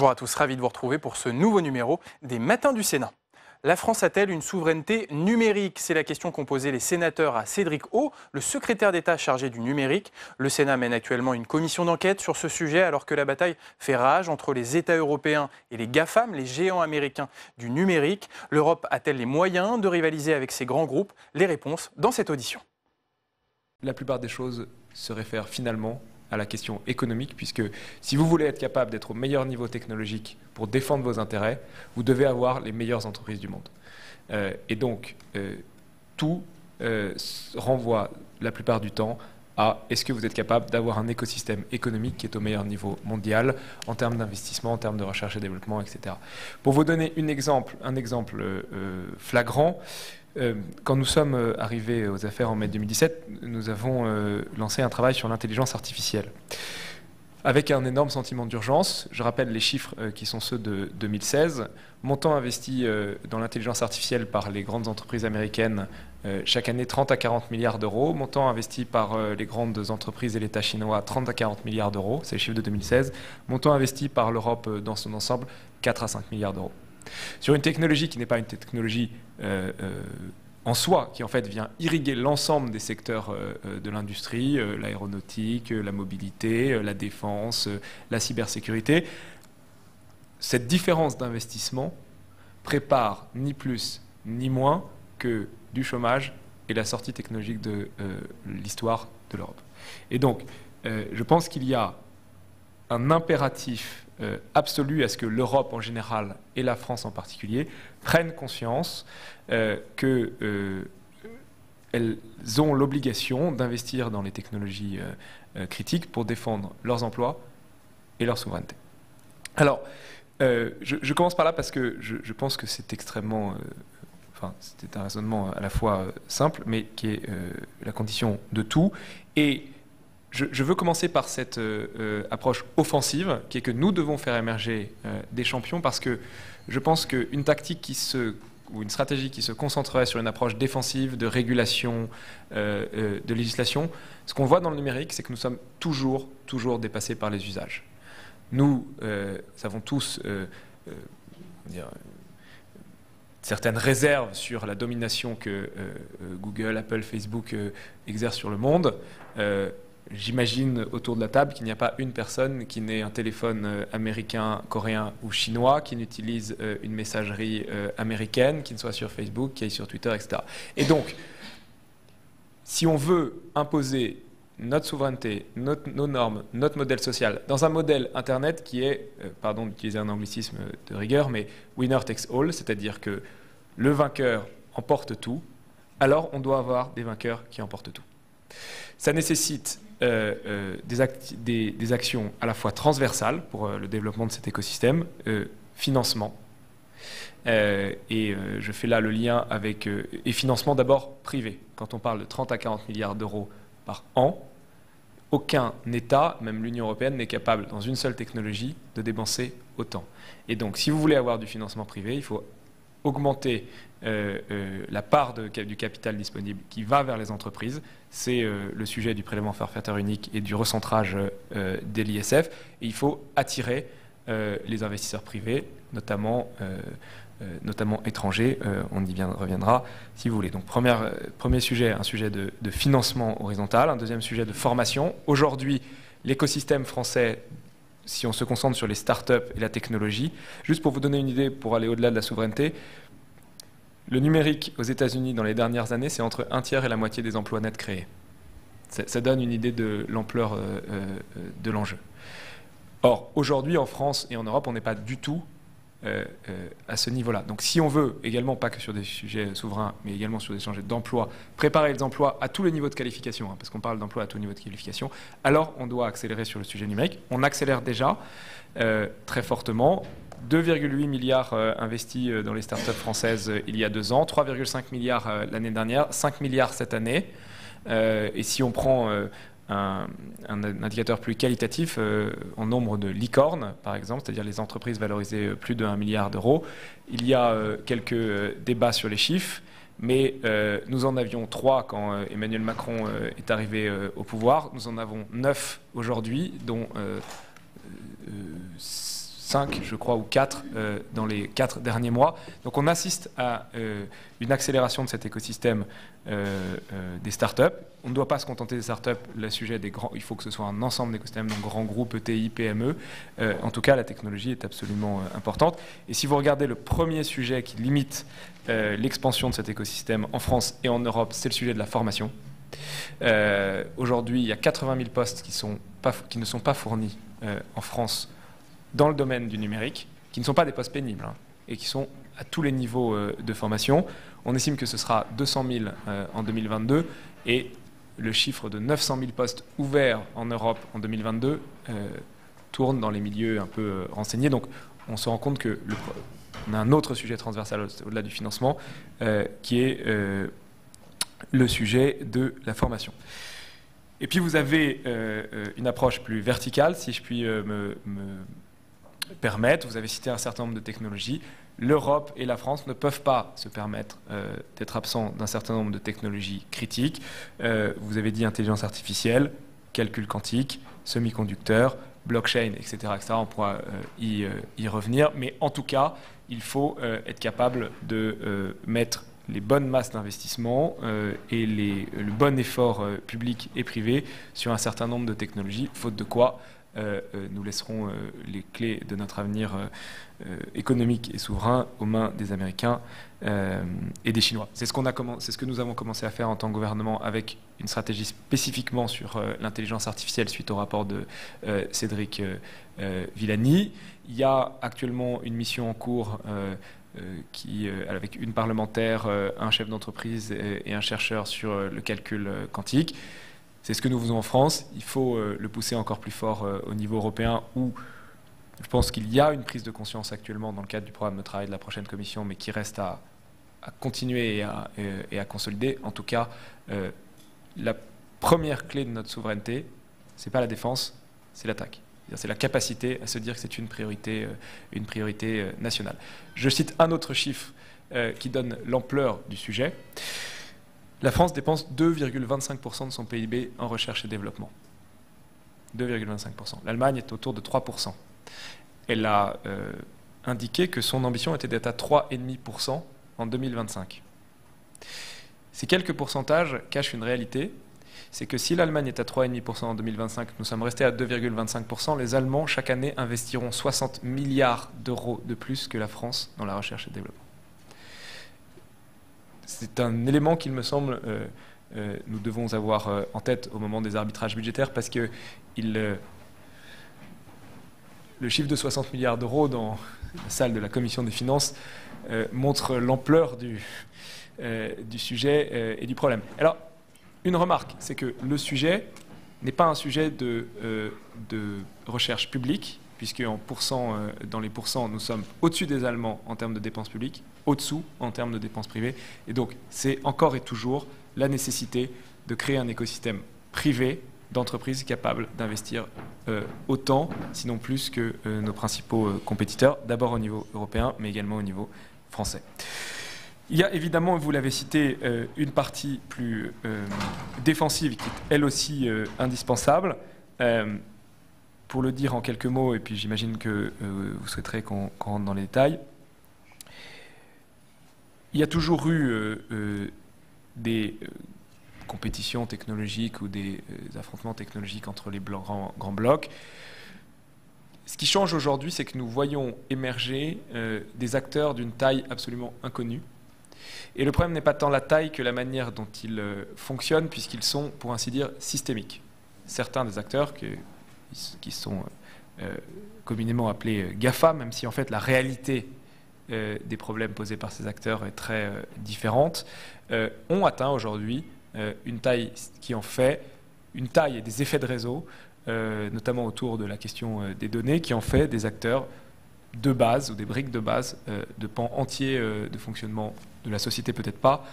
Bonjour à tous, ravi de vous retrouver pour ce nouveau numéro des Matins du Sénat. La France a-t-elle une souveraineté numérique? C'est la question qu'ont posée les sénateurs à Cédric O, le secrétaire d'État chargé du numérique. Le Sénat mène actuellement une commission d'enquête sur ce sujet alors que la bataille fait rage entre les États européens et les GAFAM, les géants américains du numérique. L'Europe a-t-elle les moyens de rivaliser avec ces grands groupes? Les réponses dans cette audition. La plupart des choses se réfèrent finalement à la question économique, puisque si vous voulez être capable d'être au meilleur niveau technologique pour défendre vos intérêts, vous devez avoir les meilleures entreprises du monde. Et donc, tout renvoie la plupart du temps à est-ce que vous êtes capable d'avoir un écosystème économique qui est au meilleur niveau mondial en termes d'investissement, en termes de recherche et développement, etc. Pour vous donner un exemple flagrant, quand nous sommes arrivés aux affaires en mai 2017, nous avons lancé un travail sur l'intelligence artificielle. Avec un énorme sentiment d'urgence, je rappelle les chiffres qui sont ceux de 2016, montant investi dans l'intelligence artificielle par les grandes entreprises américaines chaque année 30 à 40 milliards d'euros, montant investi par les grandes entreprises et l'État chinois 30 à 40 milliards d'euros, c'est les chiffres de 2016, montant investi par l'Europe dans son ensemble 4 à 5 milliards d'euros. Sur une technologie qui n'est pas une technologie en soi, qui en fait vient irriguer l'ensemble des secteurs de l'industrie, l'aéronautique, la mobilité, la défense, la cybersécurité, cette différence d'investissement prépare ni plus ni moins que du chômage et la sortie technologique de l'histoire de l'Europe. Et donc, je pense qu'il y a un impératif absolu à ce que l'Europe en général et la France en particulier prennent conscience qu'elles ont l'obligation d'investir dans les technologies critiques pour défendre leurs emplois et leur souveraineté. Alors, je commence par là parce que je pense que c'est extrêmement... c'était un raisonnement à la fois simple, mais qui est la condition de tout. Et je veux commencer par cette approche offensive, qui est que nous devons faire émerger des champions, parce que je pense qu'une tactique ou une stratégie qui se concentrerait sur une approche défensive, de régulation, de législation, ce qu'on voit dans le numérique, c'est que nous sommes toujours dépassés par les usages. Nous avons tous certaines réserves sur la domination que Google, Apple, Facebook exercent sur le monde. J'imagine autour de la table qu'il n'y a pas une personne qui n'ait un téléphone américain, coréen ou chinois, qui n'utilise une messagerie américaine, qui ne soit sur Facebook, qui aille sur Twitter, etc. Et donc, si on veut imposer notre souveraineté, nos normes, notre modèle social, dans un modèle Internet qui est, pardon d'utiliser un anglicisme de rigueur, mais winner takes all, c'est-à-dire que le vainqueur emporte tout, alors on doit avoir des vainqueurs qui emportent tout. Ça nécessite des actions à la fois transversales pour le développement de cet écosystème, financement, et je fais là le lien avec et financement d'abord privé. Quand on parle de 30 à 40 milliards d'euros par an, aucun État, même l'Union européenne, n'est capable, dans une seule technologie, de dépenser autant. Et donc, si vous voulez avoir du financement privé, il faut augmenter la part du capital disponible qui va vers les entreprises. C'est le sujet du prélèvement forfaitaire unique et du recentrage de l'ISF. Et il faut attirer les investisseurs privés, notamment étrangers. On y reviendra si vous voulez. Donc premier sujet, un sujet de financement horizontal. Un deuxième sujet de formation. Aujourd'hui, l'écosystème français, si on se concentre sur les startups et la technologie, juste pour vous donner une idée, pour aller au-delà de la souveraineté, le numérique aux États-Unis dans les dernières années, c'est entre un tiers et la moitié des emplois nets créés. Ça donne une idée de l'ampleur de l'enjeu. Or, aujourd'hui, en France et en Europe, on n'est pas du tout à ce niveau-là. Donc si on veut également, pas que sur des sujets souverains, mais également sur des sujets d'emploi, préparer les emplois à tous les niveaux de qualification, parce qu'on parle d'emploi à tous les niveaux de qualification, alors on doit accélérer sur le sujet numérique. On accélère déjà très fortement. 2,8 milliards investis dans les startups françaises il y a 2 ans, 3,5 milliards l'année dernière, 5 milliards cette année. Et si on prend un indicateur plus qualitatif en nombre de licornes, par exemple, c'est-à-dire les entreprises valorisées plus de 1 milliard d'euros, il y a quelques débats sur les chiffres, mais nous en avions 3 quand Emmanuel Macron est arrivé au pouvoir. Nous en avons 9 aujourd'hui, dont 5, je crois, ou 4 dans les 4 derniers mois. Donc on assiste à une accélération de cet écosystème des startups. On ne doit pas se contenter des startups. Le sujet des grands, il faut que ce soit un ensemble d'écosystèmes, donc grands groupes, ETI, PME. En tout cas, la technologie est absolument importante. Et si vous regardez le premier sujet qui limite l'expansion de cet écosystème en France et en Europe, c'est le sujet de la formation. Aujourd'hui, il y a 80 000 postes qui ne sont pas fournis en France dans le domaine du numérique, qui ne sont pas des postes pénibles et qui sont à tous les niveaux de formation. On estime que ce sera 200 000 en 2022 et le chiffre de 900 000 postes ouverts en Europe en 2022 tourne dans les milieux un peu renseignés. Donc on se rend compte qu'on a un autre sujet transversal au-delà du financement qui est le sujet de la formation. Et puis vous avez une approche plus verticale, si je puis me permettre. Vous avez cité un certain nombre de technologies. L'Europe et la France ne peuvent pas se permettre d'être absents d'un certain nombre de technologies critiques. Vous avez dit intelligence artificielle, calcul quantique, semi-conducteurs, blockchain, etc., etc. On pourra y revenir. Mais en tout cas, il faut être capable de mettre les bonnes masses d'investissement et le bon effort public et privé sur un certain nombre de technologies, faute de quoi nous laisserons les clés de notre avenir économique et souverain aux mains des Américains et des Chinois. C'est ce que nous avons commencé à faire en tant que gouvernement avec une stratégie spécifiquement sur l'intelligence artificielle suite au rapport de Cédric Villani. Il y a actuellement une mission en cours avec une parlementaire, un chef d'entreprise et un chercheur sur le calcul quantique. C'est ce que nous faisons en France. Il faut le pousser encore plus fort au niveau européen où je pense qu'il y a une prise de conscience actuellement dans le cadre du programme de travail de la prochaine commission, mais qui reste à continuer et à consolider. En tout cas, la première clé de notre souveraineté, ce n'est pas la défense, c'est l'attaque. C'est la capacité à se dire que c'est une priorité nationale. Je cite un autre chiffre qui donne l'ampleur du sujet. La France dépense 2,25% de son PIB en recherche et développement. 2,25%. L'Allemagne est autour de 3%. Elle a indiqué que son ambition était d'être à 3,5% en 2025. Ces quelques pourcentages cachent une réalité. C'est que si l'Allemagne est à 3,5% en 2025, nous sommes restés à 2,25%, les Allemands, chaque année, investiront 60 milliards d'euros de plus que la France dans la recherche et le développement. C'est un élément qu'il me semble nous devons avoir en tête au moment des arbitrages budgétaires parce que le chiffre de 60 milliards d'euros dans la salle de la Commission des finances montre l'ampleur du sujet et du problème. Alors, une remarque, c'est que le sujet n'est pas un sujet de recherche publique, puisque dans les pourcents, nous sommes au-dessus des Allemands en termes de dépenses publiques, au-dessous en termes de dépenses privées. Et donc, c'est encore et toujours la nécessité de créer un écosystème privé d'entreprises capables d'investir autant, sinon plus que nos principaux compétiteurs, d'abord au niveau européen, mais également au niveau français. Il y a évidemment, vous l'avez cité, une partie plus défensive qui est elle aussi indispensable. Pour le dire en quelques mots, et puis j'imagine que vous souhaiterez qu'on rentre dans les détails, il y a toujours eu des compétitions technologiques ou des affrontements technologiques entre les grands blocs. Ce qui change aujourd'hui, c'est que nous voyons émerger des acteurs d'une taille absolument inconnue. Et le problème n'est pas tant la taille que la manière dont ils fonctionnent, puisqu'ils sont, pour ainsi dire, systémiques. Certains des acteurs qui sont communément appelés GAFA, même si en fait la réalité des problèmes posés par ces acteurs est très différente, ont atteint aujourd'hui une taille qui en fait une taille et des effets de réseau, notamment autour de la question des données, qui en fait des acteurs de base ou des briques de base de pans entiers de fonctionnement de la société, peut-être pas,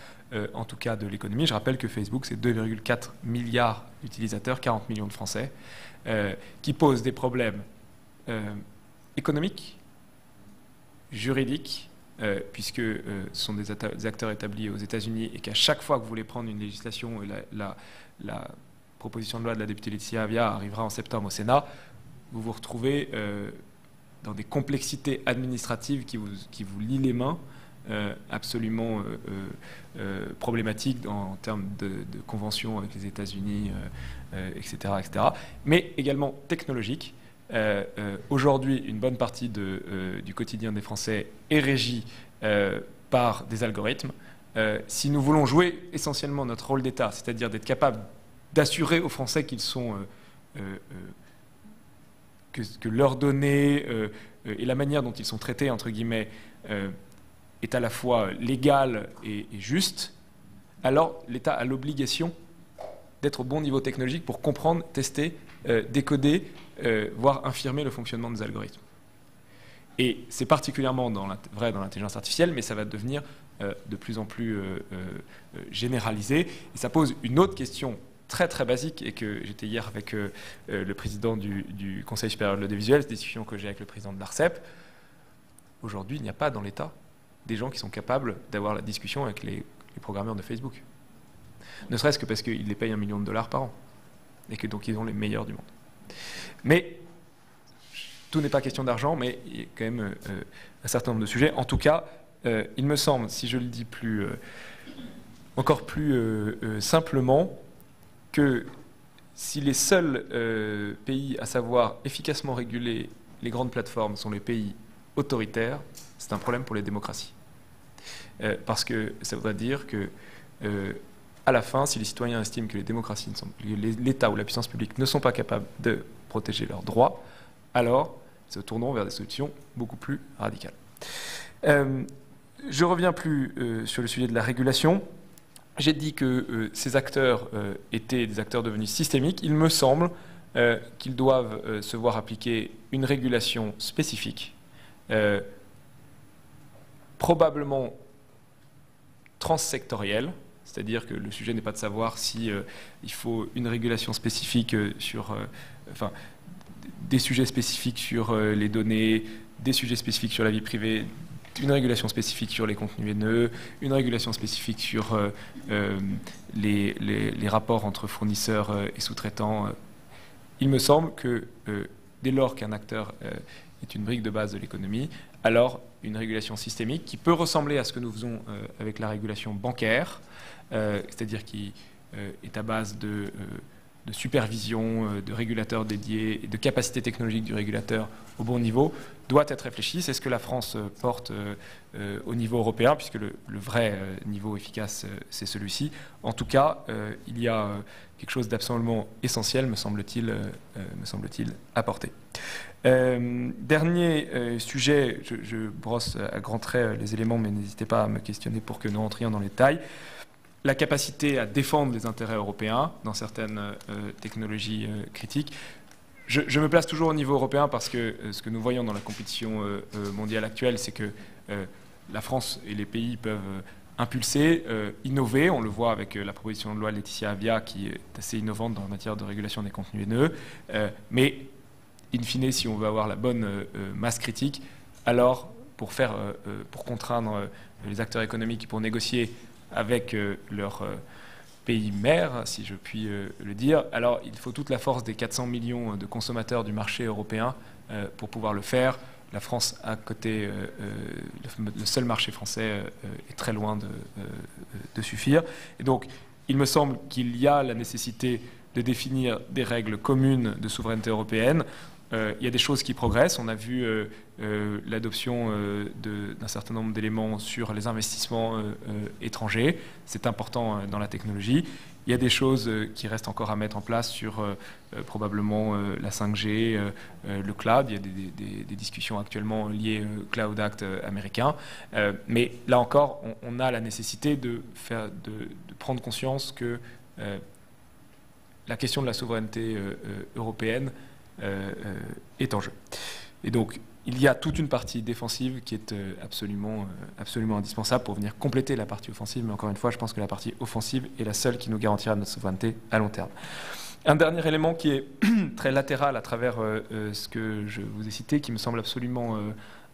en tout cas de l'économie. Je rappelle que Facebook, c'est 2,4 milliards d'utilisateurs, 40 millions de Français, qui posent des problèmes économiques, juridiques, puisque ce sont des acteurs établis aux États-Unis et qu'à chaque fois que vous voulez prendre une législation, et la proposition de loi de la députée Laetitia Avia arrivera en septembre au Sénat, vous vous retrouvez dans des complexités administratives qui vous lient les mains, absolument problématiques en termes de conventions avec les États-Unis, etc., etc., mais également technologiques. Aujourd'hui, une bonne partie du quotidien des Français est régie par des algorithmes. Si nous voulons jouer essentiellement notre rôle d'État, c'est-à-dire d'être capable d'assurer aux Français qu'ils sont que leurs données et la manière dont ils sont traités, entre guillemets, est à la fois légale et juste, alors l'État a l'obligation d'être au bon niveau technologique pour comprendre, tester, décoder, voire infirmer le fonctionnement des algorithmes. Et c'est particulièrement vrai dans l'intelligence artificielle, mais ça va devenir de plus en plus généralisé. Et ça pose une autre question très très basique, et que j'étais hier avec le président du Conseil supérieur de l'audiovisuel, cette discussion que j'ai avec le président de l'ARCEP. Aujourd'hui, il n'y a pas dans l'État des gens qui sont capables d'avoir la discussion avec les programmeurs de Facebook. Ne serait-ce que parce qu'ils les payent $1 million par an, et que donc ils ont les meilleurs du monde. Mais tout n'est pas question d'argent, mais il y a quand même un certain nombre de sujets. En tout cas, il me semble, si je le dis encore plus simplement, que si les seuls pays à savoir efficacement réguler les grandes plateformes sont les pays autoritaires, c'est un problème pour les démocraties. Parce que ça voudrait dire que, à la fin, si les citoyens estiment que les démocraties, l'État ou la puissance publique ne sont pas capables de protéger leurs droits, alors ils se tourneront vers des solutions beaucoup plus radicales. Je reviens plus sur le sujet de la régulation. J'ai dit que ces acteurs étaient des acteurs devenus systémiques. Il me semble qu'ils doivent se voir appliquer une régulation spécifique, probablement transsectorielle, c'est-à-dire que le sujet n'est pas de savoir si il faut une régulation spécifique sur des sujets spécifiques sur les données, des sujets spécifiques sur la vie privée, une régulation spécifique sur les contenus haineux, une régulation spécifique sur les rapports entre fournisseurs et sous-traitants. Il me semble que dès lors qu'un acteur est une brique de base de l'économie, alors une régulation systémique qui peut ressembler à ce que nous faisons avec la régulation bancaire, c'est-à-dire qui est à base de supervision, de régulateurs dédiés et de capacité technologique du régulateur au bon niveau, doit être réfléchie. C'est ce que la France porte au niveau européen, puisque le vrai niveau efficace, c'est celui-ci. En tout cas, il y a quelque chose d'absolument essentiel, me semble-t-il, à porter. Dernier sujet, je brosse à grands traits les éléments, mais n'hésitez pas à me questionner pour que nous entrions dans les détails. La capacité à défendre les intérêts européens dans certaines technologies critiques. Je me place toujours au niveau européen parce que ce que nous voyons dans la compétition mondiale actuelle, c'est que la France et les pays peuvent impulser, innover. On le voit avec la proposition de loi de Laetitia Avia qui est assez innovante dans la matière de régulation des contenus haineux. Mais, in fine, si on veut avoir la bonne masse critique, alors pour contraindre les acteurs économiques pour négocier avec leur pays mère, si je puis le dire, alors il faut toute la force des 400 millions de consommateurs du marché européen pour pouvoir le faire. La France, à côté, le seul marché français est très loin de suffire. Et donc, il me semble qu'il y a la nécessité de définir des règles communes de souveraineté européenne. Il y a des choses qui progressent. On a vu l'adoption d'un certain nombre d'éléments sur les investissements étrangers. C'est important dans la technologie. Il y a des choses qui restent encore à mettre en place sur probablement la 5G, le cloud. Il y a des discussions actuellement liées au Cloud Act américain. Mais là encore, on a la nécessité de prendre conscience que la question de la souveraineté européenne est en jeu. Et donc, il y a toute une partie défensive qui est absolument indispensable pour venir compléter la partie offensive. Mais encore une fois, je pense que la partie offensive est la seule qui nous garantira notre souveraineté à long terme. Un dernier élément qui est très latéral à travers ce que je vous ai cité, qui me semble absolument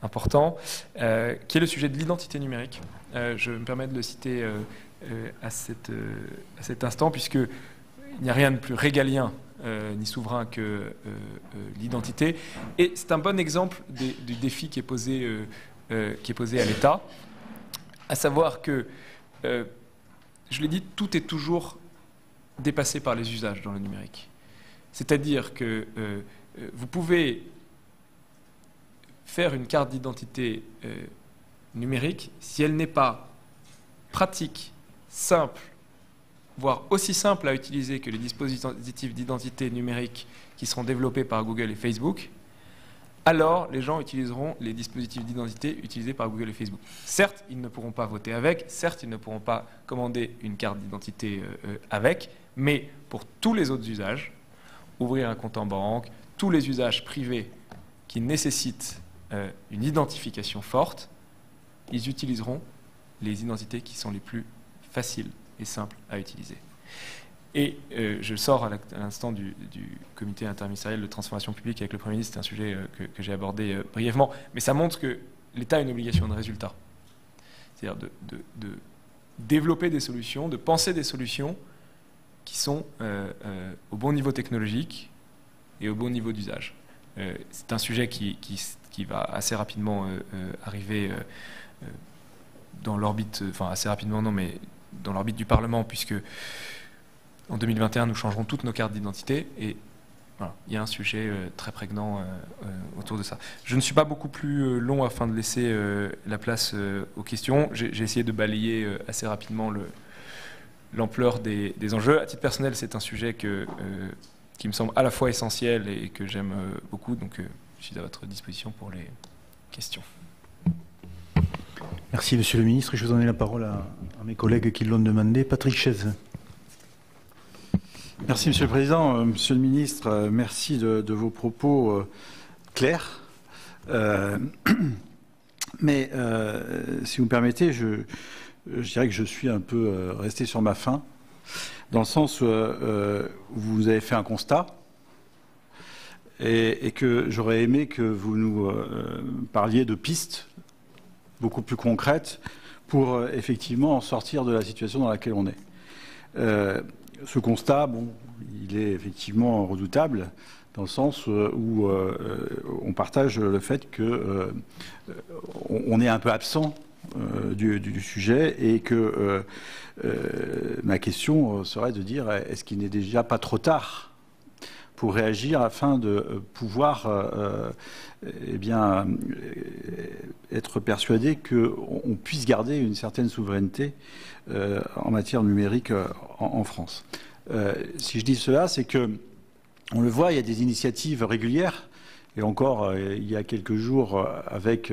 important, qui est le sujet de l'identité numérique. Je me permets de le citer à cet instant, puisqu'il n'y a rien de plus régalien ni souverain que l'identité. Et c'est un bon exemple du défi qui est posé à l'État, à savoir que, je l'ai dit, tout est toujours dépassé par les usages dans le numérique. C'est-à-dire que vous pouvez faire une carte d'identité numérique si elle n'est pas pratique, simple, voire aussi simple à utiliser que les dispositifs d'identité numérique qui seront développés par Google et Facebook, alors les gens utiliseront les dispositifs d'identité utilisés par Google et Facebook. Certes, ils ne pourront pas voter avec, certes, ils ne pourront pas commander une carte d'identité avec, mais pour tous les autres usages, ouvrir un compte en banque, tous les usages privés qui nécessitent une identification forte, ils utiliseront les identités qui sont les plus faciles et simples à utiliser. Et je sors à l'instant du comité interministériel de transformation publique avec le Premier ministre, c'est un sujet que j'ai abordé brièvement, mais ça montre que l'État a une obligation de résultat. C'est-à-dire de développer des solutions, de penser des solutions qui sont au bon niveau technologique et au bon niveau d'usage. C'est un sujet qui va assez rapidement arriver dans l'orbite, enfin assez rapidement non, mais dans l'orbite du Parlement, puisque en 2021, nous changerons toutes nos cartes d'identité et voilà, il y a un sujet très prégnant autour de ça. Je ne suis pas beaucoup plus long afin de laisser la place aux questions. J'ai essayé de balayer assez rapidement l'ampleur des enjeux. À titre personnel, c'est un sujet qui me semble à la fois essentiel et que j'aime beaucoup, donc je suis à votre disposition pour les questions. Merci, Monsieur le Ministre. Je vais donner la parole à mes collègues qui l'ont demandé. Patrick Chaise. Merci, Monsieur le Président. Monsieur le Ministre, merci de vos propos clairs. Mais si vous me permettez, je dirais que je suis un peu resté sur ma faim, dans le sens où vous avez fait un constat et que j'aurais aimé que vous nous parliez de pistes beaucoup plus concrètes pour effectivement en sortir de la situation dans laquelle on est. Ce constat, bon, il est effectivement redoutable dans le sens où on partage le fait que on est un peu absent du sujet et que ma question serait de dire est-ce qu'il n'est déjà pas trop tard pour réagir afin de pouvoir eh bien, être persuadé qu'on puisse garder une certaine souveraineté en matière numérique en France. Si je dis cela, c'est que on le voit, il y a des initiatives régulières. Et encore, il y a quelques jours, avec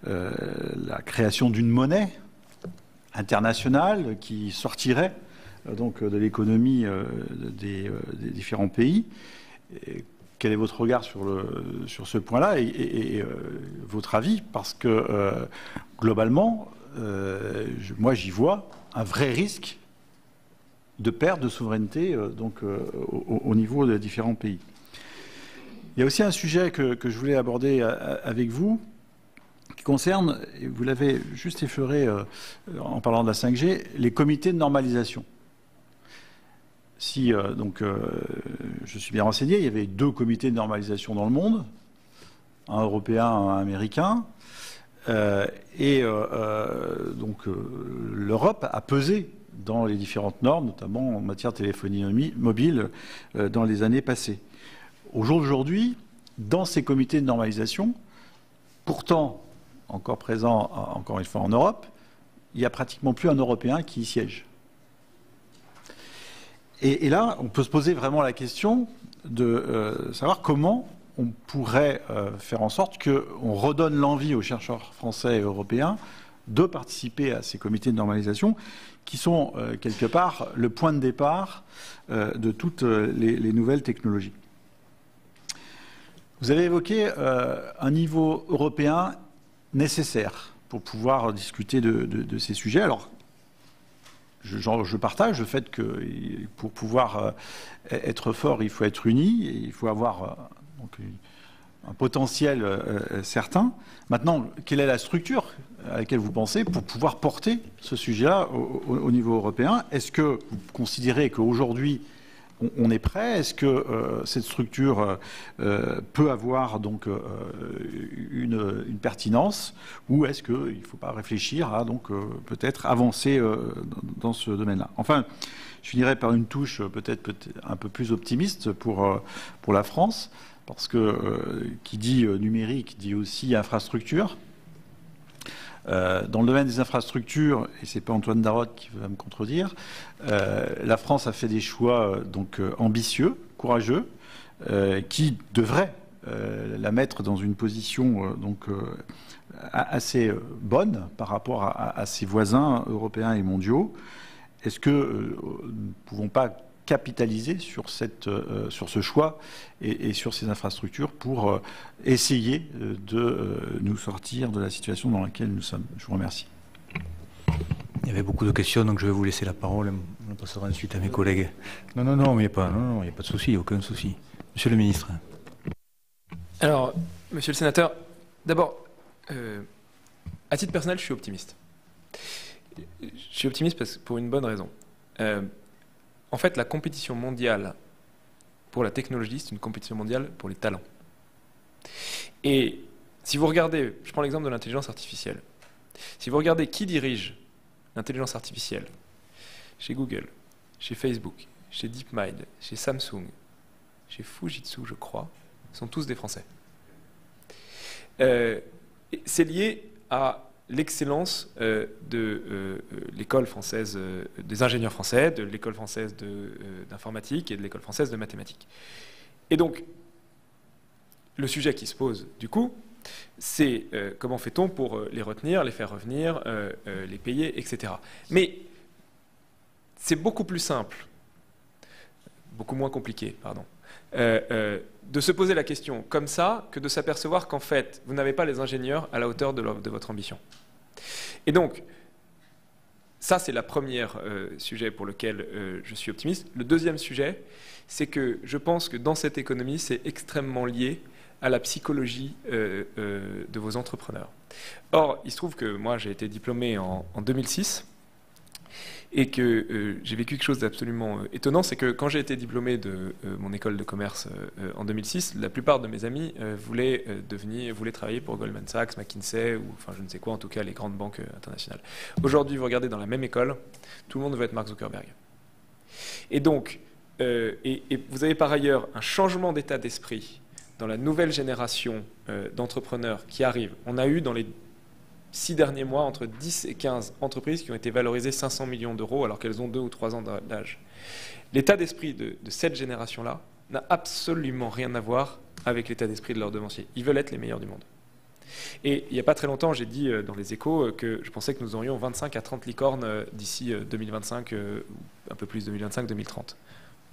la création d'une monnaie internationale qui sortirait donc de l'économie des différents pays. Et quel est votre regard sur ce point-là et votre avis? Parce que globalement, moi j'y vois un vrai risque de perte de souveraineté au niveau des différents pays. Il y a aussi un sujet que je voulais aborder avec vous, qui concerne, et vous l'avez juste effleuré en parlant de la 5G, les comités de normalisation. Si je suis bien renseigné, il y avait 2 comités de normalisation dans le monde, un européen, un américain, l'Europe a pesé dans les différentes normes, notamment en matière de téléphonie mobile, dans les années passées. Au jour d'aujourd'hui, dans ces comités de normalisation, pourtant encore présents, encore une fois en Europe, il n'y a pratiquement plus un Européen qui y siège. Et là, on peut se poser vraiment la question de savoir comment on pourrait faire en sorte qu'on redonne l'envie aux chercheurs français et européens de participer à ces comités de normalisation qui sont quelque part le point de départ de toutes les nouvelles technologies. Vous avez évoqué un niveau européen nécessaire pour pouvoir discuter de ces sujets. Alors, je partage le fait que pour pouvoir être fort, il faut être uni, et il faut avoir un potentiel certain. Maintenant, quelle est la structure à laquelle vous pensez pour pouvoir porter ce sujet-là au niveau européen? Est-ce que vous considérez qu'aujourd'hui, on est prêt? Est-ce que cette structure peut avoir donc une pertinence, ou est-ce qu'il ne faut pas réfléchir à donc peut-être avancer dans ce domaine-là? Enfin, je finirai par une touche peut-être un peu plus optimiste pour la France, parce que qui dit numérique dit aussi infrastructure. Dans le domaine des infrastructures, et c'est pas Antoine Darotte qui va me contredire, la France a fait des choix donc ambitieux, courageux, qui devraient la mettre dans une position donc assez bonne par rapport à ses voisins européens et mondiaux. Est-ce que nous ne pouvons pas capitaliser sur ce choix et sur ces infrastructures pour essayer de nous sortir de la situation dans laquelle nous sommes? Je vous remercie. Il y avait beaucoup de questions, donc je vais vous laisser la parole. On passera ensuite à mes collègues. Non, mais il n'y a pas de souci, aucun souci. Monsieur le ministre. Alors, monsieur le sénateur, d'abord, à titre personnel, je suis optimiste. Je suis optimiste pour une bonne raison. En fait, la compétition mondiale pour la technologie, c'est une compétition mondiale pour les talents. Et si vous regardez, je prends l'exemple de l'intelligence artificielle. Si vous regardez qui dirige l'intelligence artificielle chez Google, chez Facebook, chez DeepMind, chez Samsung, chez Fujitsu, je crois, sont tous des Français. C'est lié à l'excellence de l'école française des ingénieurs français, de l'école française d'informatique et de l'école française de mathématiques. Et donc, le sujet qui se pose, du coup, c'est comment fait-on pour les retenir, les faire revenir, les payer, etc. Mais c'est beaucoup plus simple, beaucoup moins compliqué, pardon, de se poser la question comme ça que de s'apercevoir qu'en fait, vous n'avez pas les ingénieurs à la hauteur de votre ambition. Et donc, ça, c'est le premier sujet pour lequel je suis optimiste. Le deuxième sujet, c'est que je pense que dans cette économie, c'est extrêmement lié à la psychologie de vos entrepreneurs. Or, il se trouve que moi, j'ai été diplômé en 2006, et que j'ai vécu quelque chose d'absolument étonnant, c'est que quand j'ai été diplômé de mon école de commerce en 2006, la plupart de mes amis voulaient travailler pour Goldman Sachs, McKinsey, ou enfin je ne sais quoi, en tout cas les grandes banques internationales. Aujourd'hui, vous regardez dans la même école, tout le monde veut être Mark Zuckerberg. Et donc, et vous avez par ailleurs un changement d'état d'esprit dans la nouvelle génération d'entrepreneurs qui arrive. On a eu dans les 6 derniers mois, entre 10 et 15 entreprises qui ont été valorisées 500 millions d'euros alors qu'elles ont 2 ou 3 ans d'âge. L'état d'esprit de cette génération-là n'a absolument rien à voir avec l'état d'esprit de leurs devanciers. Ils veulent être les meilleurs du monde. Et il n'y a pas très longtemps, j'ai dit dans les Échos que je pensais que nous aurions 25 à 30 licornes d'ici 2025, un peu plus 2025-2030.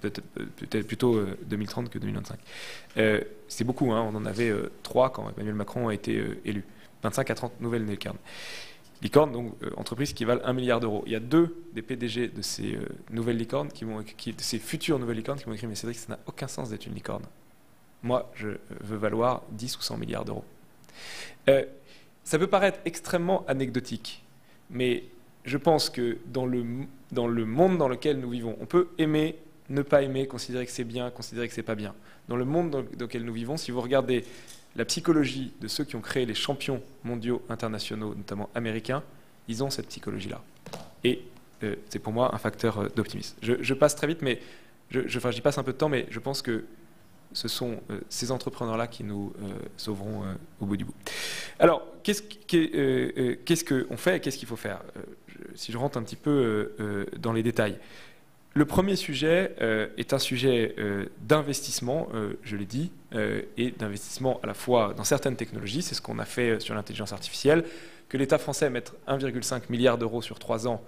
Peut-être plutôt 2030 que 2025. C'est beaucoup, hein, on en avait 3 quand Emmanuel Macron a été élu. 25 à 30 nouvelles licornes. Licornes, donc entreprises qui valent 1 milliard d'euros. Il y a 2 des PDG de ces nouvelles licornes, de ces futures nouvelles licornes qui m'ont écrit « Mais Cédric, ça n'a aucun sens d'être une licorne. Moi, je veux valoir 10 ou 100 milliards d'euros. » Ça peut paraître extrêmement anecdotique, mais je pense que dans le monde dans lequel nous vivons, on peut aimer, ne pas aimer, considérer que c'est bien, considérer que c'est pas bien. Dans le monde dans lequel nous vivons, si vous regardez la psychologie de ceux qui ont créé les champions mondiaux internationaux, notamment américains, ils ont cette psychologie-là. Et c'est pour moi un facteur d'optimisme. Je passe très vite, mais j'y passe un peu de temps, mais je pense que ce sont ces entrepreneurs-là qui nous sauveront au bout du bout. Alors, qu'est-ce qu'on fait et qu'est-ce qu'il faut faire? Si je rentre un petit peu dans les détails. Le premier sujet est un sujet d'investissement, je l'ai dit, et d'investissement à la fois dans certaines technologies, c'est ce qu'on a fait sur l'intelligence artificielle, que l'État français mette 1,5 milliard d'euros sur 3 ans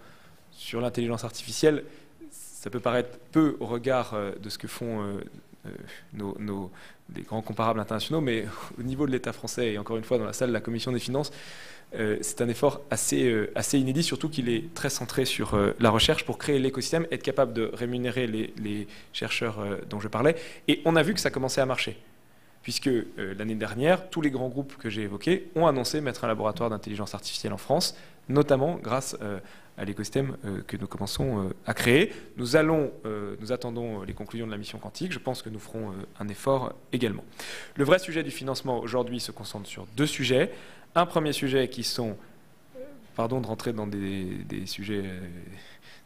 sur l'intelligence artificielle, ça peut paraître peu au regard de ce que font des grands comparables internationaux, mais au niveau de l'État français, et encore une fois dans la salle de la Commission des finances, c'est un effort assez inédit, surtout qu'il est très centré sur la recherche pour créer l'écosystème, être capable de rémunérer les chercheurs dont je parlais. Et on a vu que ça commençait à marcher, puisque l'année dernière, tous les grands groupes que j'ai évoqués ont annoncé mettre un laboratoire d'intelligence artificielle en France, notamment grâce à l'écosystème que nous commençons à créer. Nous attendons les conclusions de la mission quantique. Je pense que nous ferons un effort également. Le vrai sujet du financement aujourd'hui se concentre sur 2 sujets. Un premier sujet qui sont, pardon de rentrer dans des sujets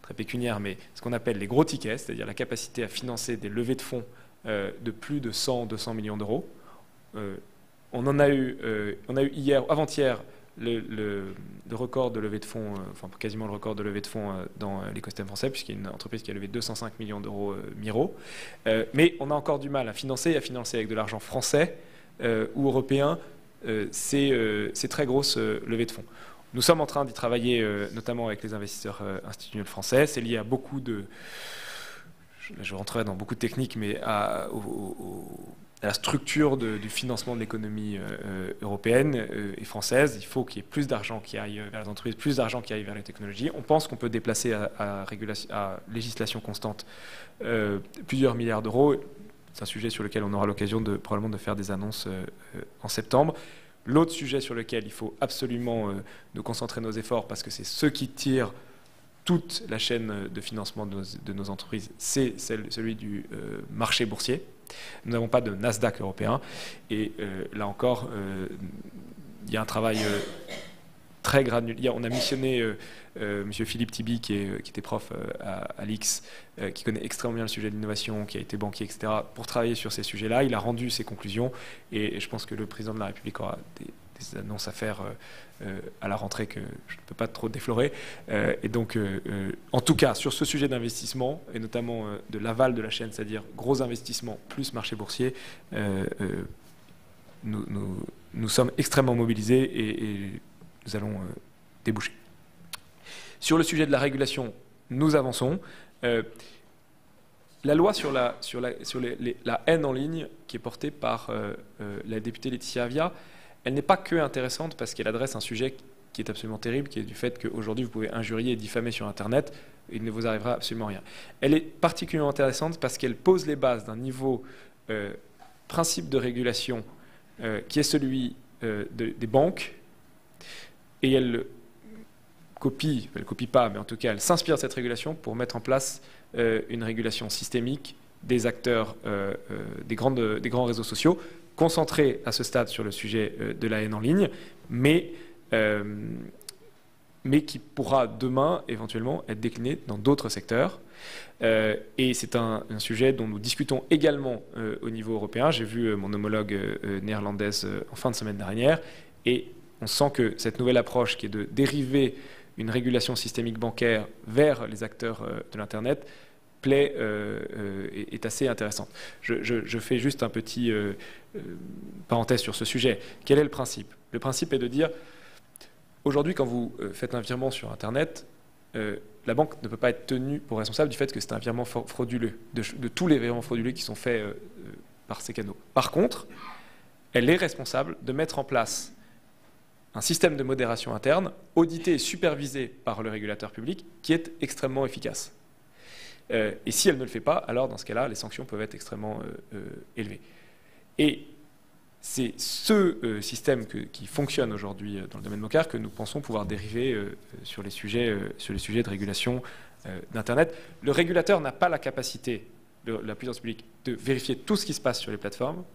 très pécuniaires, mais ce qu'on appelle les gros tickets, c'est-à-dire la capacité à financer des levées de fonds de plus de 100-200 millions d'euros. On a eu hier, avant-hier, le record de levée de fonds, enfin quasiment le record de levée de fonds dans l'écosystème français, puisqu'il y a une entreprise qui a levé 205 millions d'euros Miro. Mais on a encore du mal à financer avec de l'argent français ou européen ces très grosses levées de fonds. Nous sommes en train d'y travailler, notamment avec les investisseurs institutionnels français. C'est lié à beaucoup de... Je rentrerai dans beaucoup de techniques, mais à la structure du financement de l'économie européenne et française. Il faut qu'il y ait plus d'argent qui aille vers les entreprises, plus d'argent qui aille vers les technologies. On pense qu'on peut déplacer à législation constante plusieurs milliards d'euros. C'est un sujet sur lequel on aura l'occasion probablement de faire des annonces en septembre. L'autre sujet sur lequel il faut absolument nous concentrer nos efforts, parce que c'est ce qui tire toute la chaîne de financement de nos entreprises, c'est celui du marché boursier. Nous n'avons pas de Nasdaq européen. Et là encore, il y a un travail très granulaire. On a missionné M. Philippe Tibi, qui était prof à l'IX, qui connaît extrêmement bien le sujet de l'innovation, qui a été banquier, etc., pour travailler sur ces sujets-là. Il a rendu ses conclusions. Et je pense que le président de la République aura des annonces à faire à la rentrée que je ne peux pas trop déflorer. Et donc, en tout cas, sur ce sujet d'investissement, et notamment de l'aval de la chaîne, c'est-à-dire gros investissements plus marché boursier, nous sommes extrêmement mobilisés et nous allons déboucher. Sur le sujet de la régulation, nous avançons. La loi sur la haine en ligne, qui est portée par la députée Laetitia Avia, elle n'est pas que intéressante parce qu'elle adresse un sujet qui est absolument terrible, qui est du fait qu'aujourd'hui vous pouvez injurier et diffamer sur Internet, et il ne vous arrivera absolument rien. Elle est particulièrement intéressante parce qu'elle pose les bases d'un niveau principe de régulation qui est celui des banques, et elle copie pas, mais en tout cas elle s'inspire de cette régulation pour mettre en place une régulation systémique des acteurs, des grands réseaux sociaux, concentré à ce stade sur le sujet de la haine en ligne, mais qui pourra demain éventuellement être décliné dans d'autres secteurs. Et c'est un sujet dont nous discutons également au niveau européen. J'ai vu mon homologue néerlandaise en fin de semaine dernière, et on sent que cette nouvelle approche qui est de dériver une régulation systémique bancaire vers les acteurs de l'Internet est assez intéressante. Je fais juste un petit parenthèse sur ce sujet. Quel est le principe? Le principe est de dire, aujourd'hui, quand vous faites un virement sur Internet, la banque ne peut pas être tenue pour responsable du fait que c'est un virement frauduleux, de tous les virements frauduleux qui sont faits par ces canaux. Par contre, elle est responsable de mettre en place un système de modération interne, audité et supervisé par le régulateur public, qui est extrêmement efficace. Et si elle ne le fait pas, alors dans ce cas-là, les sanctions peuvent être extrêmement élevées. Et c'est ce système qui fonctionne aujourd'hui dans le domaine bancaire que nous pensons pouvoir dériver sur les sujets de régulation d'Internet. Le régulateur n'a pas la capacité, la puissance publique, de vérifier tout ce qui se passe sur les plateformes.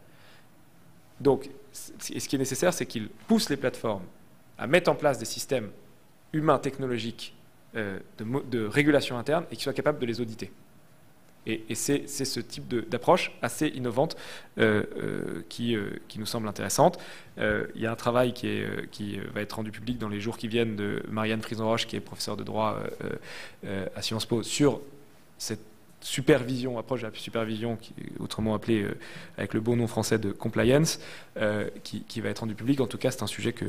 Donc, ce qui est nécessaire, c'est qu'il pousse les plateformes à mettre en place des systèmes humains, technologiques, de régulation interne, et qu'ils soient capables de les auditer. Et c'est ce type d'approche assez innovante qui nous semble intéressante. Il y a un travail qui va être rendu public dans les jours qui viennent de Marianne Frison-Roche, qui est professeure de droit à Sciences Po, sur cette approche de la supervision, qui est autrement appelée avec le beau nom français de compliance, qui va être rendu public. En tout cas, c'est un sujet que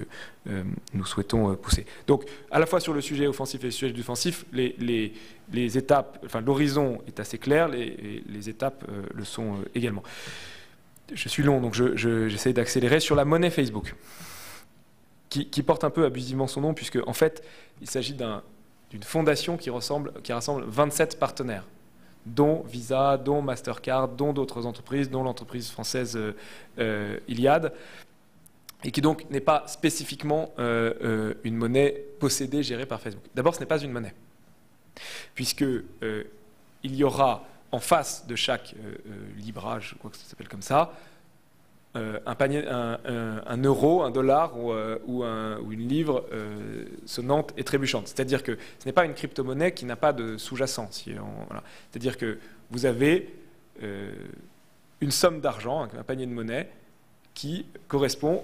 nous souhaitons pousser. Donc, à la fois sur le sujet offensif et le sujet défensif, les étapes, enfin l'horizon est assez clair, les étapes le sont également. Je suis long, donc j'essaie d'accélérer sur la monnaie Facebook, qui porte un peu abusivement son nom, puisque en fait, il s'agit d'une fondation qui rassemble 27 partenaires, dont Visa, dont Mastercard, dont d'autres entreprises, dont l'entreprise française Iliad, et qui donc n'est pas spécifiquement une monnaie possédée, gérée par Facebook. D'abord, ce n'est pas une monnaie, puisque il y aura en face de chaque librage, je crois que ça s'appelle comme ça, un euro, un dollar ou une livre sonnante et trébuchante. C'est-à-dire que ce n'est pas une crypto-monnaie qui n'a pas de sous-jacent. Voilà. C'est-à-dire que vous avez une somme d'argent, un panier de monnaie, qui correspond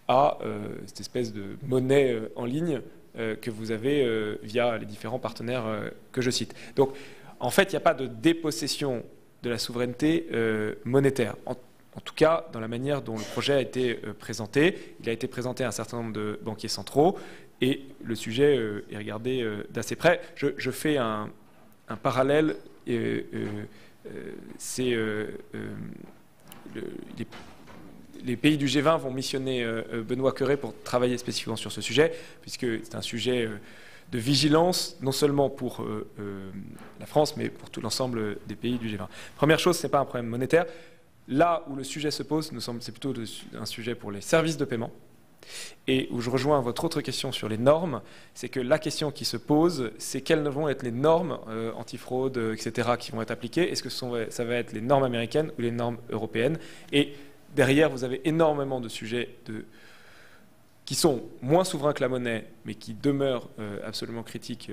à cette espèce de monnaie en ligne que vous avez via les différents partenaires que je cite. Donc, en fait, il n'y a pas de dépossession de la souveraineté monétaire. En tout cas, dans la manière dont le projet a été présenté, il a été présenté à un certain nombre de banquiers centraux et le sujet est regardé d'assez près. Je fais un parallèle. C'est les pays du G20 vont missionner Benoît Cœuré pour travailler spécifiquement sur ce sujet, puisque c'est un sujet de vigilance, non seulement pour la France, mais pour tout l'ensemble des pays du G20. Première chose, ce n'est pas un problème monétaire. Là où le sujet se pose, nous semble, c'est plutôt un sujet pour les services de paiement. Et où je rejoins votre autre question sur les normes, c'est que la question qui se pose, c'est quelles vont être les normes antifraude, etc., qui vont être appliquées. Est-ce que ça va être les normes américaines ou les normes européennes? Et derrière, vous avez énormément de sujets qui sont moins souverains que la monnaie, mais qui demeurent absolument critiques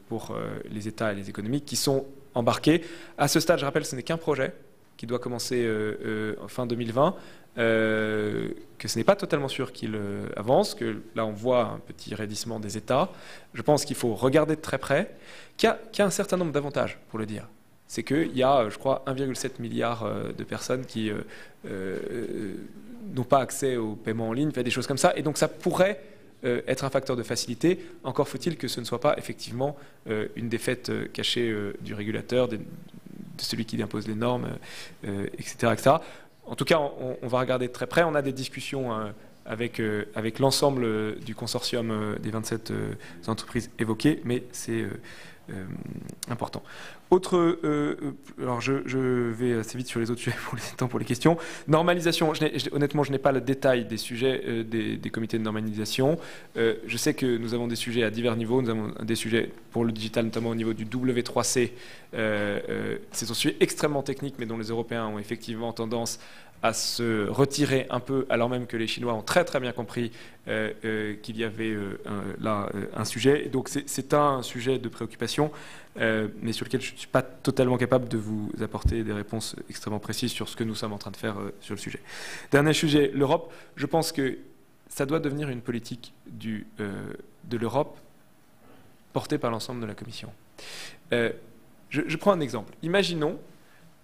pour les États et les économies, qui sont embarqués. À ce stade, je rappelle, ce n'est qu'un projet qui doit commencer fin 2020, que ce n'est pas totalement sûr qu'il avance, que là on voit un petit raidissement des États. Je pense qu'il faut regarder de très près, qu'il y a un certain nombre d'avantages, pour le dire. C'est qu'il y a, je crois, 1,7 milliard de personnes qui n'ont pas accès au paiement en ligne, fait des choses comme ça, et donc ça pourrait être un facteur de facilité. Encore faut-il que ce ne soit pas effectivement une défaite cachée du régulateur, de celui qui impose les normes, etc., etc. En tout cas, on va regarder de très près. On a des discussions avec l'ensemble du consortium des 27 entreprises évoquées, mais c'est important. Alors je vais assez vite sur les autres sujets pour les temps pour les questions. Normalisation, honnêtement, je n'ai pas le détail des sujets des comités de normalisation. Je sais que nous avons des sujets à divers niveaux. Nous avons des sujets pour le digital, notamment au niveau du W3C. C'est un sujet extrêmement technique, mais dont les Européens ont effectivement tendance à se retirer un peu, alors même que les Chinois ont très très bien compris qu'il y avait là un sujet. Et donc c'est un sujet de préoccupation, mais sur lequel je ne suis pas totalement capable de vous apporter des réponses extrêmement précises sur ce que nous sommes en train de faire sur le sujet. Dernier sujet, l'Europe. Je pense que ça doit devenir une politique de l'Europe portée par l'ensemble de la Commission. Je prends un exemple. Imaginons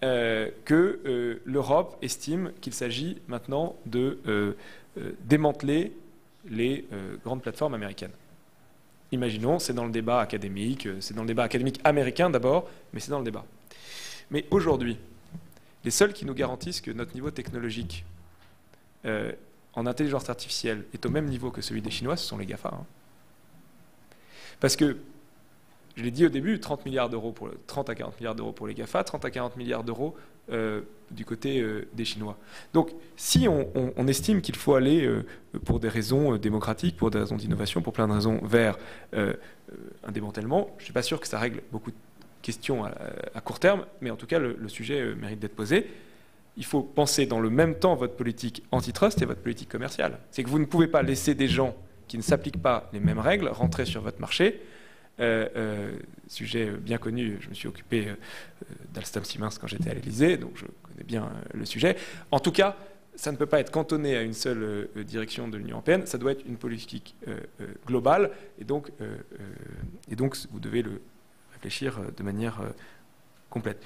que l'Europe estime qu'il s'agit maintenant de démanteler les grandes plateformes américaines. Imaginons, c'est dans le débat académique, c'est dans le débat académique américain d'abord, mais c'est dans le débat. Mais aujourd'hui, les seuls qui nous garantissent que notre niveau technologique en intelligence artificielle est au même niveau que celui des Chinois, ce sont les GAFA. Hein. Parce que je l'ai dit au début, 30 à 40 milliards d'euros pour les GAFA, 30 à 40 milliards d'euros du côté des Chinois. Donc, si on estime qu'il faut aller, pour des raisons démocratiques, pour des raisons d'innovation, pour plein de raisons, vers un démantèlement, je ne suis pas sûr que ça règle beaucoup de questions à court terme, mais en tout cas, le sujet mérite d'être posé. Il faut penser dans le même temps votre politique antitrust et votre politique commerciale. C'est que vous ne pouvez pas laisser des gens qui ne s'appliquent pas les mêmes règles rentrer sur votre marché. Sujet bien connu, je me suis occupé d'Alstom Siemens quand j'étais à l'Élysée, donc je connais bien le sujet. En tout cas, ça ne peut pas être cantonné à une seule direction de l'Union européenne, ça doit être une politique globale, et donc vous devez le réfléchir de manière complète.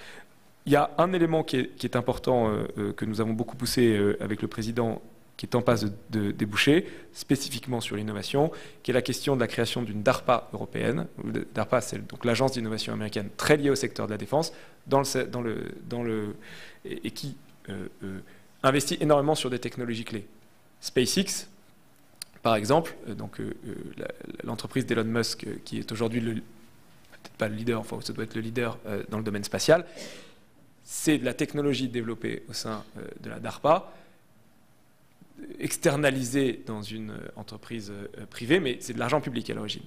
Il y a un élément qui est important, que nous avons beaucoup poussé avec le président, qui est en passe de déboucher, spécifiquement sur l'innovation, qui est la question de la création d'une DARPA européenne. DARPA, c'est donc l'agence d'innovation américaine très liée au secteur de la défense, et qui investit énormément sur des technologies clés. SpaceX, par exemple, donc l'entreprise d'Elon Musk, qui est aujourd'hui peut-être pas le leader, enfin ça doit être le leader dans le domaine spatial, c'est de la technologie développée au sein de la DARPA. externalisé dans une entreprise privée, mais c'est de l'argent public à l'origine.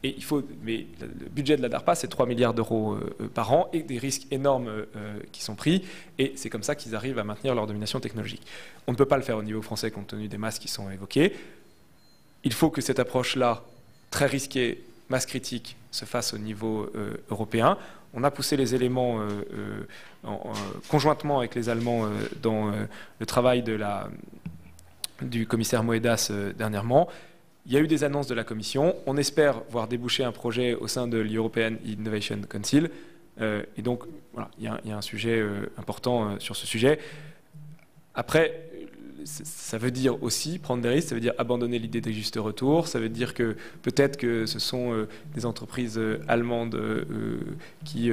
Mais le budget de la DARPA, c'est 3 milliards d'euros par an et des risques énormes qui sont pris. Et c'est comme ça qu'ils arrivent à maintenir leur domination technologique. On ne peut pas le faire au niveau français compte tenu des masses qui sont évoquées. Il faut que cette approche-là, très risquée, masse critique, se fasse au niveau européen. On a poussé les éléments conjointement avec les Allemands dans le travail du commissaire Moedas dernièrement. Il y a eu des annonces de la Commission. On espère voir déboucher un projet au sein de l'European Innovation Council. Et donc, voilà, il y a un sujet important sur ce sujet. Après, ça veut dire aussi prendre des risques, ça veut dire abandonner l'idée des justes retours, ça veut dire que peut-être que ce sont des entreprises allemandes qui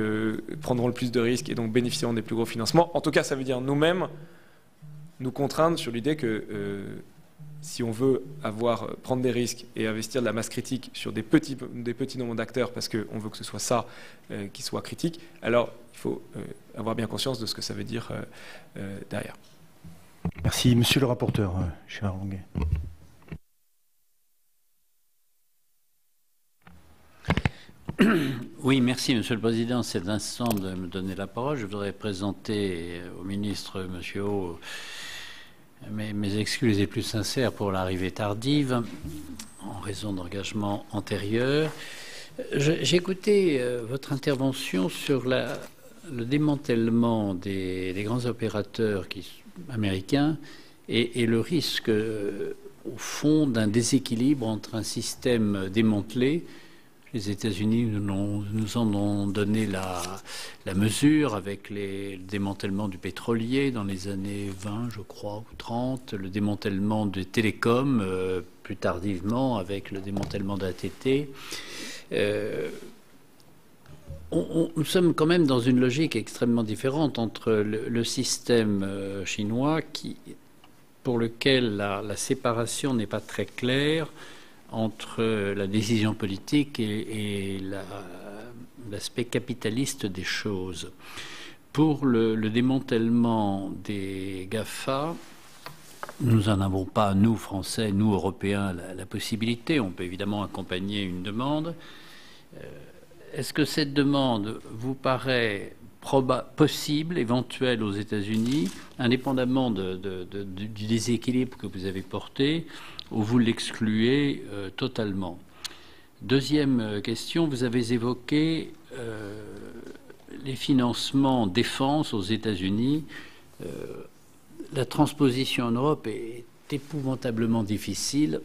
prendront le plus de risques et donc bénéficieront des plus gros financements. En tout cas, ça veut dire nous-mêmes nous contraindre sur l'idée que si on veut prendre des risques et investir de la masse critique sur des petits nombres d'acteurs parce qu'on veut que ce soit ça qui soit critique, alors il faut avoir bien conscience de ce que ça veut dire derrière. Merci. Monsieur le rapporteur, Gérard Longuet. Oui, merci Monsieur le Président. C'est l'instant de me donner la parole. Je voudrais présenter au ministre, Monsieur Haut, mes excuses les plus sincères pour l'arrivée tardive, en raison d'engagements antérieurs. J'ai écouté votre intervention sur le démantèlement des grands opérateurs américains et le risque, au fond, d'un déséquilibre entre un système démantelé. Les États-Unis nous en ont donné la mesure avec le démantèlement du pétrolier dans les années 20, je crois, ou 30, le démantèlement des télécoms plus tardivement avec le démantèlement d'AT&T. Nous sommes quand même dans une logique extrêmement différente entre le système chinois pour lequel la séparation n'est pas très claire entre la décision politique et l'aspect capitaliste des choses. Pour le démantèlement des GAFA, nous n'en avons pas, nous Français, nous Européens, la possibilité. On peut évidemment accompagner une demande. Est-ce que cette demande vous paraît possible, éventuelle aux États-Unis, indépendamment du déséquilibre que vous avez porté, ou vous l'excluez totalement? Deuxième question, vous avez évoqué les financements défense aux États-Unis. La transposition en Europe est épouvantablement difficile,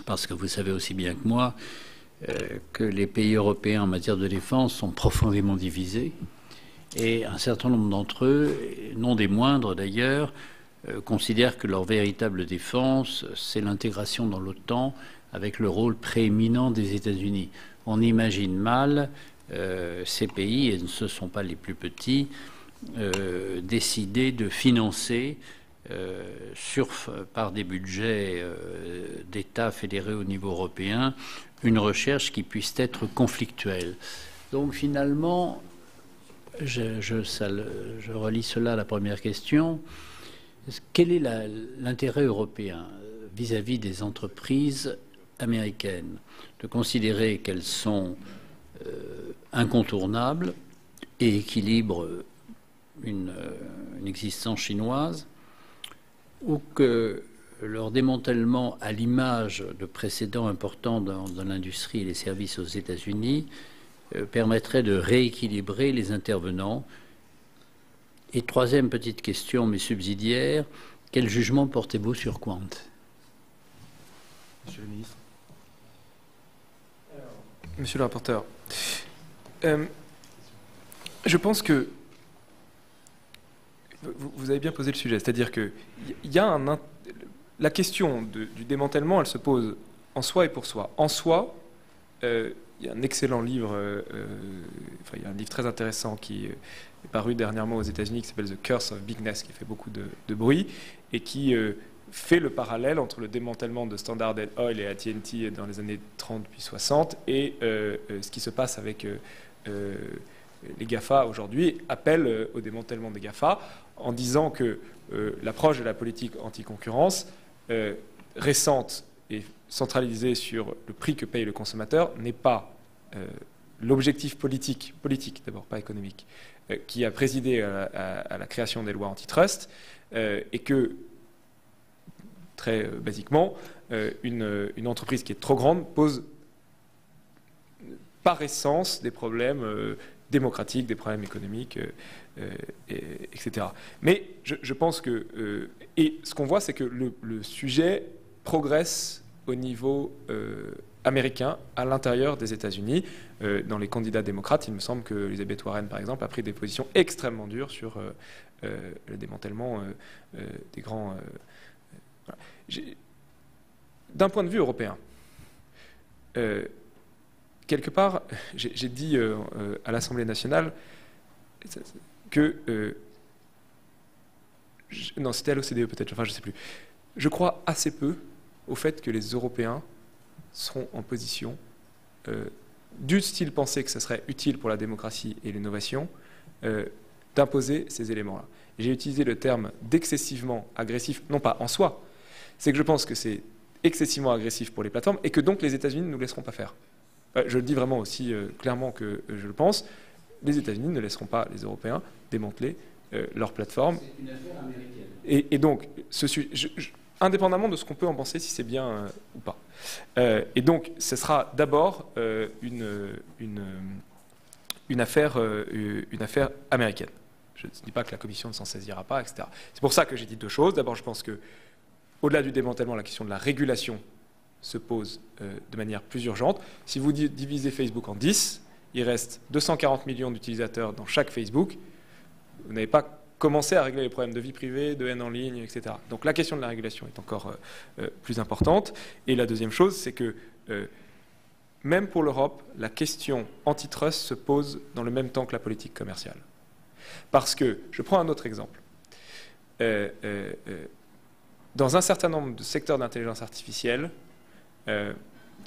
parce que vous savez aussi bien que moi que les pays européens en matière de défense sont profondément divisés, et un certain nombre d'entre eux, non des moindres d'ailleurs, considèrent que leur véritable défense, c'est l'intégration dans l'OTAN avec le rôle prééminent des États-Unis. On imagine mal ces pays, et ce ne sont pas les plus petits, décider de financer par des budgets d'État fédérés au niveau européen une recherche qui puisse être conflictuelle. Donc finalement, je relis cela à la première question. Quel est l'intérêt européen vis-à-vis des entreprises américaines? De considérer qu'elles sont incontournables et équilibrent une existence chinoise, ou que leur démantèlement, à l'image de précédents importants dans l'industrie et les services aux États-Unis, permettrait de rééquilibrer les intervenants? Et troisième petite question, mais subsidiaire, quel jugement portez-vous sur Quant? Monsieur le ministre. Monsieur le rapporteur, je pense que vous avez bien posé le sujet, c'est-à-dire que la question du démantèlement, elle se pose en soi et pour soi. En soi, il y a un excellent livre, il y a un livre très intéressant qui est paru dernièrement aux États-Unis qui s'appelle The Curse of Bigness, qui fait beaucoup de bruit et qui fait le parallèle entre le démantèlement de Standard Oil et AT&T dans les années 30 puis 60 et ce qui se passe avec Les GAFA, aujourd'hui, appellent au démantèlement des GAFA en disant que l'approche de la politique anti-concurrence récente et centralisée sur le prix que paye le consommateur n'est pas l'objectif politique d'abord, pas économique, qui a présidé à la création des lois antitrust, et que, très basiquement, une entreprise qui est trop grande pose par essence des problèmes démocratiques, des problèmes économiques, etc. Mais je pense que... et ce qu'on voit, c'est que le sujet progresse au niveau américain, à l'intérieur des États-Unis. Dans les candidats démocrates, il me semble que Elizabeth Warren, par exemple, a pris des positions extrêmement dures sur le démantèlement des grands... Voilà. D'un point de vue européen, quelque part, j'ai dit à l'Assemblée nationale que... non, c'était à l'OCDE peut-être, enfin je ne sais plus. Je crois assez peu au fait que les Européens seront en position, dussent-ils penser que ce serait utile pour la démocratie et l'innovation, d'imposer ces éléments-là. J'ai utilisé le terme d'excessivement agressif, non pas en soi, c'est que je pense que c'est excessivement agressif pour les plateformes et que donc les États-Unis ne nous laisseront pas faire. Je le dis vraiment aussi clairement que je le pense. Les États-Unis ne laisseront pas les Européens démanteler leurs plateformes. C'est une affaire américaine. Et donc, indépendamment de ce qu'on peut en penser, si c'est bien ou pas. Et donc, ce sera d'abord une affaire américaine. Je ne dis pas que la Commission ne s'en saisira pas, etc. C'est pour ça que j'ai dit deux choses. D'abord, je pense que, au-delà du démantèlement, la question de la régulation se pose de manière plus urgente. Si vous divisez Facebook en 10, il reste 240 millions d'utilisateurs dans chaque Facebook. Vous n'avez pas commencé à régler les problèmes de vie privée, de haine en ligne, etc. Donc la question de la régulation est encore plus importante. Et la deuxième chose, c'est que même pour l'Europe, la question antitrust se pose dans le même temps que la politique commerciale. Parce que, je prends un autre exemple. Dans un certain nombre de secteurs d'intelligence artificielle,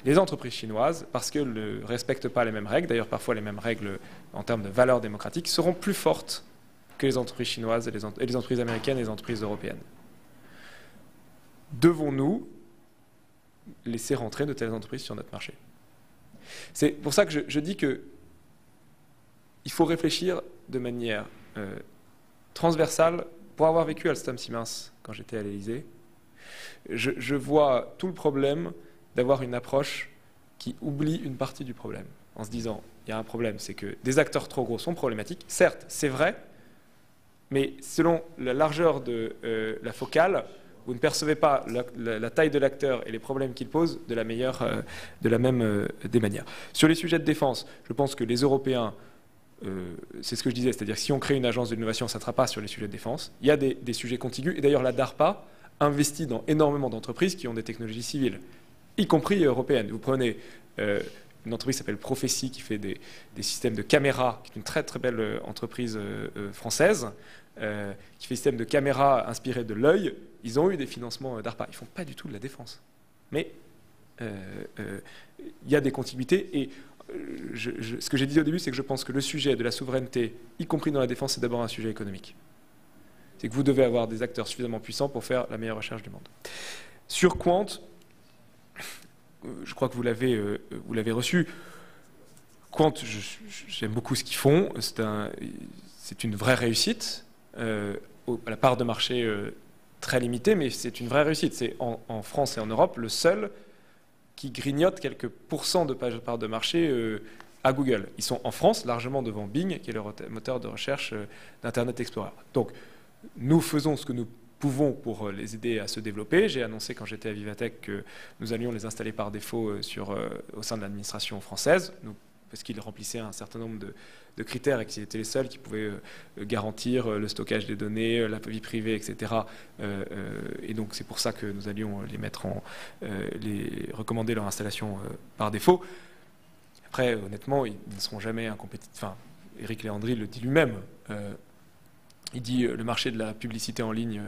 les entreprises chinoises, parce qu'elles ne respectent pas les mêmes règles, d'ailleurs parfois les mêmes règles en termes de valeurs démocratiques, seront plus fortes que les entreprises chinoises et les entreprises américaines et les entreprises européennes. Devons-nous laisser rentrer de telles entreprises sur notre marché? C'est pour ça que je dis qu'il faut réfléchir de manière transversale. Pour avoir vécu Alstom Siemens quand j'étais à l'Élysée, je vois tout le problème d'avoir une approche qui oublie une partie du problème, en se disant, il y a un problème, c'est que des acteurs trop gros sont problématiques. Certes, c'est vrai, mais selon la largeur de la focale, vous ne percevez pas la taille de l'acteur et les problèmes qu'il pose de la même des manières. Sur les sujets de défense, je pense que les Européens, c'est ce que je disais, c'est-à-dire que si on crée une agence de l'innovation, ça ne sera pas sur les sujets de défense. Il y a des sujets contigus, et d'ailleurs la DARPA investit dans énormément d'entreprises qui ont des technologies civiles, y compris européennes. Vous prenez une entreprise qui s'appelle Prophétie, qui fait des systèmes de caméras, qui est une très très belle entreprise française, qui fait des systèmes de caméras inspirés de l'œil. Ils ont eu des financements d'ARPA. Ils ne font pas du tout de la défense. Mais il y a des contiguïtés. Et ce que j'ai dit au début, c'est que je pense que le sujet de la souveraineté, y compris dans la défense, c'est d'abord un sujet économique. C'est que vous devez avoir des acteurs suffisamment puissants pour faire la meilleure recherche du monde. Sur Quant, je crois que vous l'avez reçu. Quant, j'aime beaucoup ce qu'ils font. C'est une vraie réussite. À la part de marché très limitée, mais c'est une vraie réussite. C'est en France et en Europe le seul qui grignote quelques pourcents de part de marché à Google. Ils sont en France largement devant Bing, qui est le moteur de recherche d'Internet Explorer. Donc, nous faisons ce que nous pouvons pour les aider à se développer. J'ai annoncé quand j'étais à Vivatech que nous allions les installer par défaut au sein de l'administration française, parce qu'ils remplissaient un certain nombre de critères et qu'ils étaient les seuls qui pouvaient garantir le stockage des données, la vie privée, etc. Et donc c'est pour ça que nous allions les recommander leur installation par défaut. Après, honnêtement, ils ne seront jamais un compétiteur. Enfin, Éric Léandri le dit lui-même. Il dit le marché de la publicité en ligne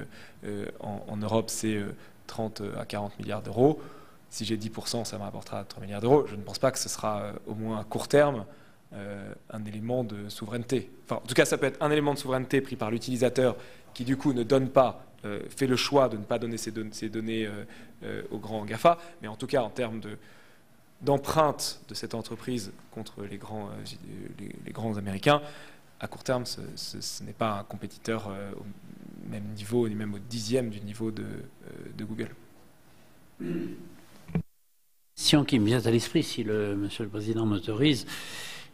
en Europe, c'est 30 à 40 milliards d'euros. Si j'ai 10%, ça me rapportera 3 milliards d'euros. Je ne pense pas que ce sera, au moins à court terme, un élément de souveraineté. Enfin, en tout cas, ça peut être un élément de souveraineté pris par l'utilisateur qui, du coup, ne donne pas, fait le choix de ne pas donner ses données aux grands GAFA. Mais en tout cas, en termes d'empreinte de cette entreprise contre les grands Américains, à court terme, ce n'est pas un compétiteur au même niveau, ni même au 10e du niveau de Google. Question qui me vient à l'esprit, si Monsieur le Président m'autorise.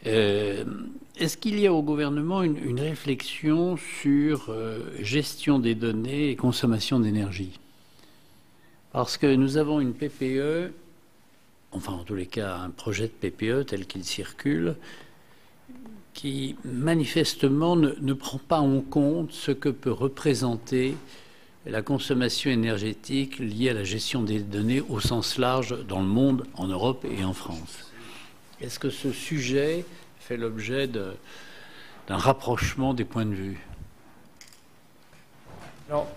Est-ce qu'il y a au gouvernement une réflexion sur gestion des données et consommation d'énergie? Parce que nous avons une PPE, enfin en tous les cas un projet de PPE tel qu'il circule, qui manifestement ne prend pas en compte ce que peut représenter la consommation énergétique liée à la gestion des données au sens large dans le monde, en Europe et en France. Est-ce que ce sujet fait l'objet d'un rapprochement des points de vue? Alors,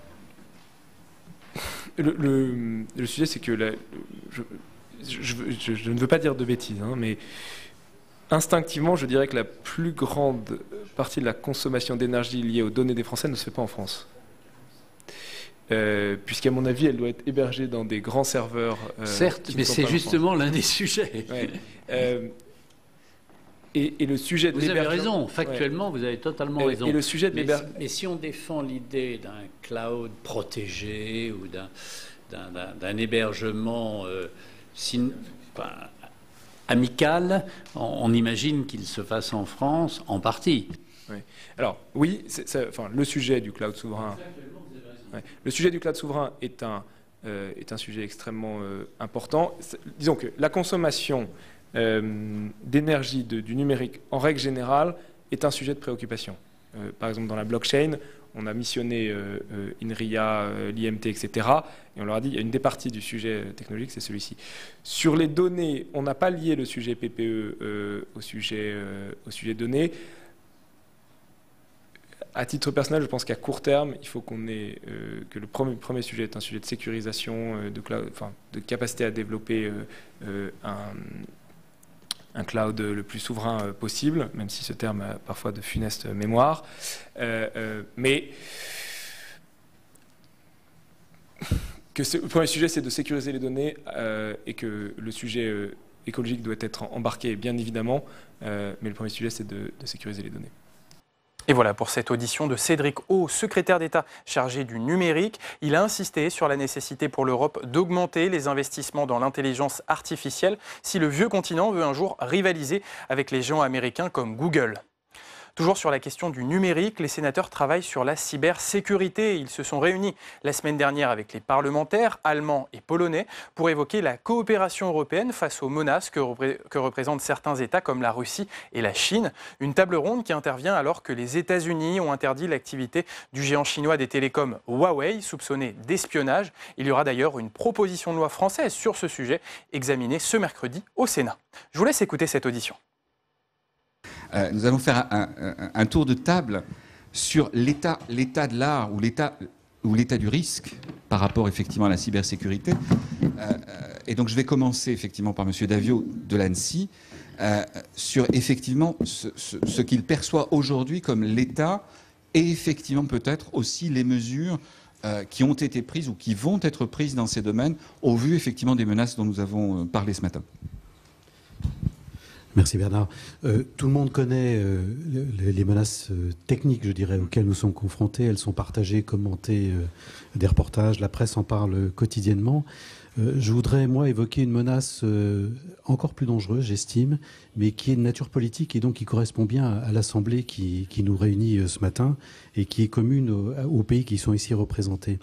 le sujet, c'est que je ne veux pas dire de bêtises, hein, mais instinctivement, je dirais que la plus grande partie de la consommation d'énergie liée aux données des Français ne se fait pas en France. Puisqu'à mon avis, elle doit être hébergée dans des grands serveurs. Certes, mais c'est justement l'un des sujets. Ouais. Et le sujet de l'hébergement... Vous avez raison, factuellement, vous avez totalement raison. Et le sujet de mais si on défend l'idée d'un cloud protégé ou d'un hébergement amical, on imagine qu'il se fasse en France en partie. Oui. Alors, oui, le sujet du cloud souverain... Ouais. Le sujet du cloud souverain est un sujet extrêmement important. Disons que la consommation d'énergie du numérique, en règle générale, est un sujet de préoccupation. Par exemple, dans la blockchain, on a missionné INRIA, l'IMT, etc. Et on leur a dit, il y a une des parties du sujet technologique, c'est celui-ci. Sur les données, on n'a pas lié le sujet PPE au sujet données. À titre personnel, je pense qu'à court terme, il faut que le premier sujet est un sujet de sécurisation, de capacité à développer un cloud le plus souverain possible, même si ce terme a parfois de funeste mémoire. Mais que le premier sujet, c'est de sécuriser les données et que le sujet écologique doit être embarqué, bien évidemment, mais le premier sujet, c'est de sécuriser les données. Et voilà pour cette audition de Cédric O, secrétaire d'État chargé du numérique. Il a insisté sur la nécessité pour l'Europe d'augmenter les investissements dans l'intelligence artificielle si le vieux continent veut un jour rivaliser avec les géants américains comme Google. Toujours sur la question du numérique, les sénateurs travaillent sur la cybersécurité. Ils se sont réunis la semaine dernière avec les parlementaires allemands et polonais pour évoquer la coopération européenne face aux menaces que représentent certains États comme la Russie et la Chine. Une table ronde qui intervient alors que les États-Unis ont interdit l'activité du géant chinois des télécoms Huawei, soupçonné d'espionnage. Il y aura d'ailleurs une proposition de loi française sur ce sujet examinée ce mercredi au Sénat. Je vous laisse écouter cette audition. Nous allons faire un tour de table sur l'état de l'art ou l'état du risque par rapport effectivement à la cybersécurité. Et donc je vais commencer effectivement par M. Davio de l'ANSSI sur effectivement ce qu'il perçoit aujourd'hui comme l'état et effectivement peut-être aussi les mesures qui ont été prises ou qui vont être prises dans ces domaines au vu effectivement des menaces dont nous avons parlé ce matin. Merci Bernard. Tout le monde connaît les menaces techniques, je dirais, auxquelles nous sommes confrontés. Elles sont partagées, commentées, des reportages, la presse en parle quotidiennement. Je voudrais, moi, évoquer une menace encore plus dangereuse, j'estime, mais qui est de nature politique et donc qui correspond bien à l'Assemblée qui nous réunit ce matin et qui est commune aux pays qui sont ici représentés.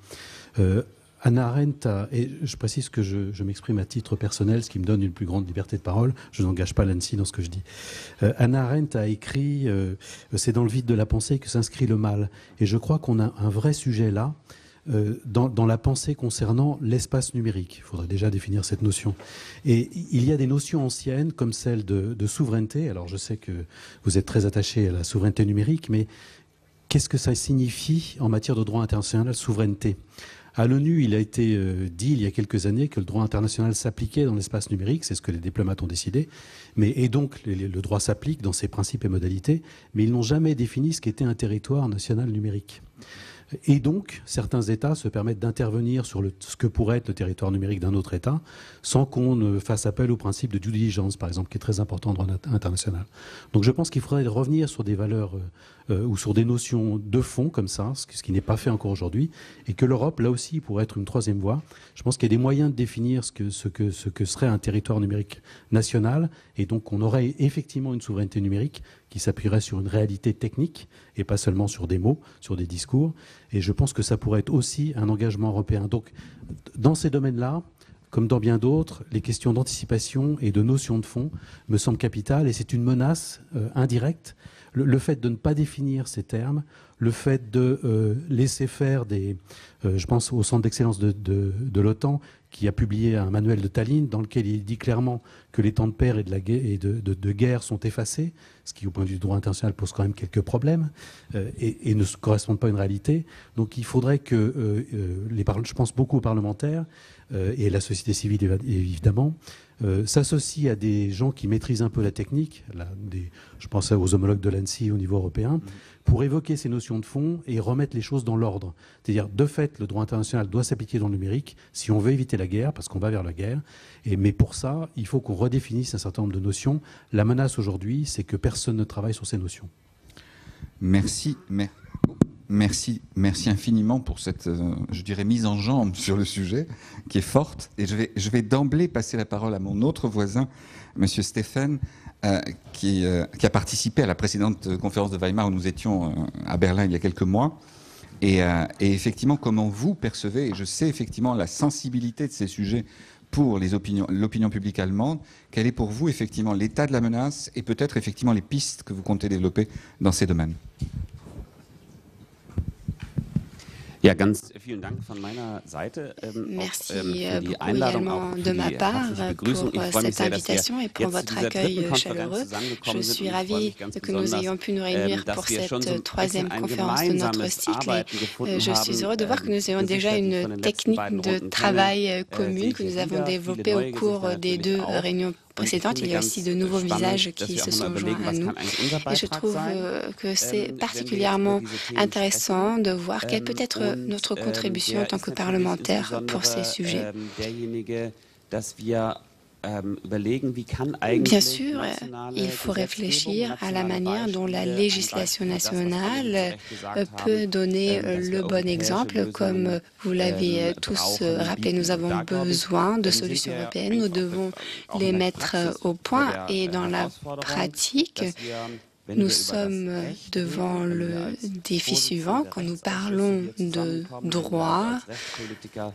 Hannah Arendt et je précise que je m'exprime à titre personnel, ce qui me donne une plus grande liberté de parole. Je n'engage pas l'ANSSI dans ce que je dis. Hannah Arendt a écrit « C'est dans le vide de la pensée que s'inscrit le mal ». Et je crois qu'on a un vrai sujet là, dans la pensée concernant l'espace numérique. Il faudrait déjà définir cette notion. Et il y a des notions anciennes, comme celle de souveraineté. Alors je sais que vous êtes très attaché à la souveraineté numérique, mais qu'est-ce que ça signifie en matière de droit international, souveraineté ? À l'ONU, il a été dit il y a quelques années que le droit international s'appliquait dans l'espace numérique, c'est ce que les diplomates ont décidé, et donc le droit s'applique dans ses principes et modalités, mais ils n'ont jamais défini ce qu'était un territoire national numérique. Et donc, certains États se permettent d'intervenir sur ce que pourrait être le territoire numérique d'un autre État, sans qu'on ne fasse appel au principe de due diligence, par exemple, qui est très important en droit international. Donc je pense qu'il faudrait revenir sur des valeurs ou sur des notions de fond comme ça, ce qui n'est pas fait encore aujourd'hui, et que l'Europe, là aussi, pourrait être une troisième voie. Je pense qu'il y a des moyens de définir ce que serait un territoire numérique national, et donc on aurait effectivement une souveraineté numérique qui s'appuierait sur une réalité technique et pas seulement sur des mots, sur des discours. Et je pense que ça pourrait être aussi un engagement européen. Donc, dans ces domaines-là, comme dans bien d'autres, les questions d'anticipation et de notion de fond me semblent capitales, et c'est une menace indirecte. Le fait de ne pas définir ces termes, le fait de laisser faire je pense au Centre d'excellence de l'OTAN, qui a publié un manuel de Tallinn dans lequel il dit clairement que les temps de paix et de guerre sont effacés, ce qui, au point de vue du droit international, pose quand même quelques problèmes et ne correspond pas à une réalité. Donc il faudrait que, je pense beaucoup aux parlementaires et la société civile, évidemment, s'associent à des gens qui maîtrisent un peu la technique, je pense aux homologues de l'ANSSI au niveau européen, pour évoquer ces notions de fond et remettre les choses dans l'ordre. C'est-à-dire, de fait, le droit international doit s'appliquer dans le numérique si on veut éviter la guerre, parce qu'on va vers la guerre. Mais pour ça, il faut qu'on redéfinisse un certain nombre de notions. La menace aujourd'hui, c'est que personne ne travaille sur ces notions. Merci infiniment pour cette, je dirais, mise en jambe sur le sujet, qui est forte. Et je vais d'emblée passer la parole à mon autre voisin, Monsieur Stéphane, qui a participé à la précédente conférence de Weimar où nous étions à Berlin il y a quelques mois. Et effectivement, comment vous percevez, et je sais effectivement la sensibilité de ces sujets pour l'opinion publique allemande, quel est pour vous effectivement l'état de la menace et peut-être effectivement les pistes que vous comptez développer dans ces domaines? Ja, ganz vielen Dank von meiner Seite. Merci beaucoup également de ma part pour cette invitation et pour votre accueil chaleureux. Je suis ravie que nous ayons pu nous réunir pour cette troisième conférence de notre cycle. Et je suis heureux de voir que nous avons déjà une technique de travail commune que nous avons développée au cours des 2 réunions précédentes. Il y a aussi de nouveaux visages qui se sont joints à nous. Et je trouve que c'est particulièrement intéressant de voir quelle peut être notre contribution en tant que parlementaire pour ces sujets. Bien sûr, il faut réfléchir à la manière dont la législation nationale peut donner le bon exemple. Comme vous l'avez tous rappelé, nous avons besoin de solutions européennes. Nous devons les mettre au point et dans la pratique, nous sommes devant le défi suivant quand nous parlons de droit.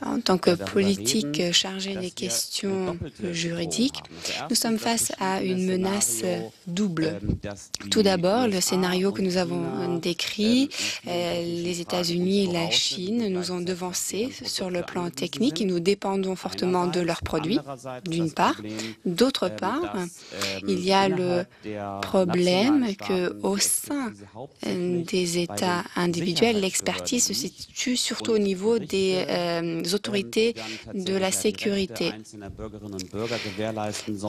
En tant que politique chargée des questions juridiques, nous sommes face à une menace double. Tout d'abord, le scénario que nous avons décrit, les États-Unis et la Chine nous ont devancés sur le plan technique et nous dépendons fortement de leurs produits, d'une part. D'autre part, il y a le problème qu'au sein des États individuels, l'expertise se situe surtout au niveau des autorités de la sécurité.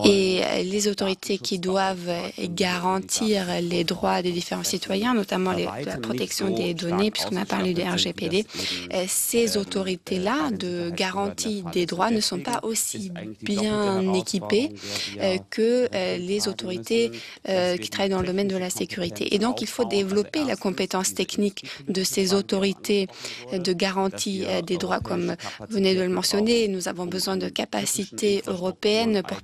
Et les autorités qui doivent garantir les droits des différents citoyens, notamment la protection des données, puisqu'on a parlé du RGPD, ces autorités-là de garantie des droits ne sont pas aussi bien équipées que les autorités qui travaillent dans le domaine de la sécurité. Et donc, il faut développer la compétence technique de ces autorités de garantie des droits, comme vous venez de le mentionner. Nous avons besoin de capacités européennes pour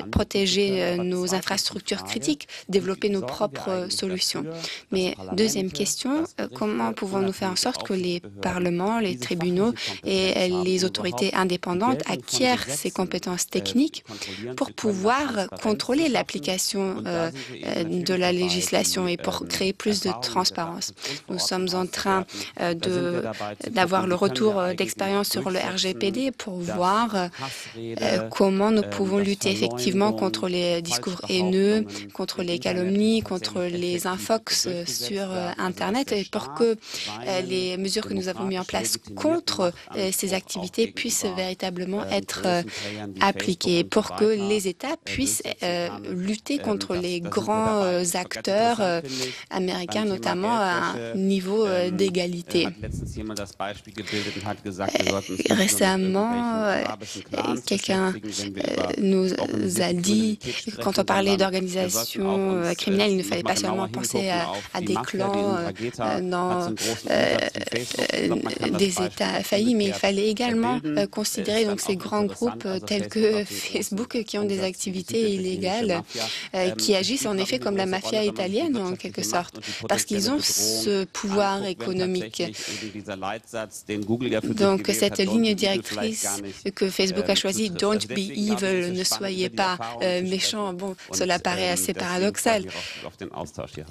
protéger nos infrastructures critiques, développer nos propres solutions. Mais deuxième question, comment pouvons-nous faire en sorte que les parlements, les tribunaux et les autorités indépendantes acquièrent ces compétences techniques pour pouvoir contrôler l'application de la législation législation et pour créer plus de transparence. Nous sommes en train d'avoir le retour d'expérience sur le RGPD pour voir comment nous pouvons lutter effectivement contre les discours haineux, contre les calomnies, contre les infox sur Internet, et pour que les mesures que nous avons mises en place contre ces activités puissent véritablement être appliquées, pour que les États puissent lutter contre les grands acteurs américains, notamment à un niveau d'égalité. Récemment, quelqu'un nous a dit, quand on parlait d'organisations criminelles, il ne fallait pas seulement penser à des clans dans des États faillis, mais il fallait également considérer donc ces grands groupes tels que Facebook qui ont des activités illégales, qui agissent en effet comme la mafia italienne en quelque sorte, parce qu'ils ont ce pouvoir économique. Donc cette ligne directrice que Facebook a choisie, Don't be evil, ne soyez pas méchants, bon, cela paraît assez paradoxal.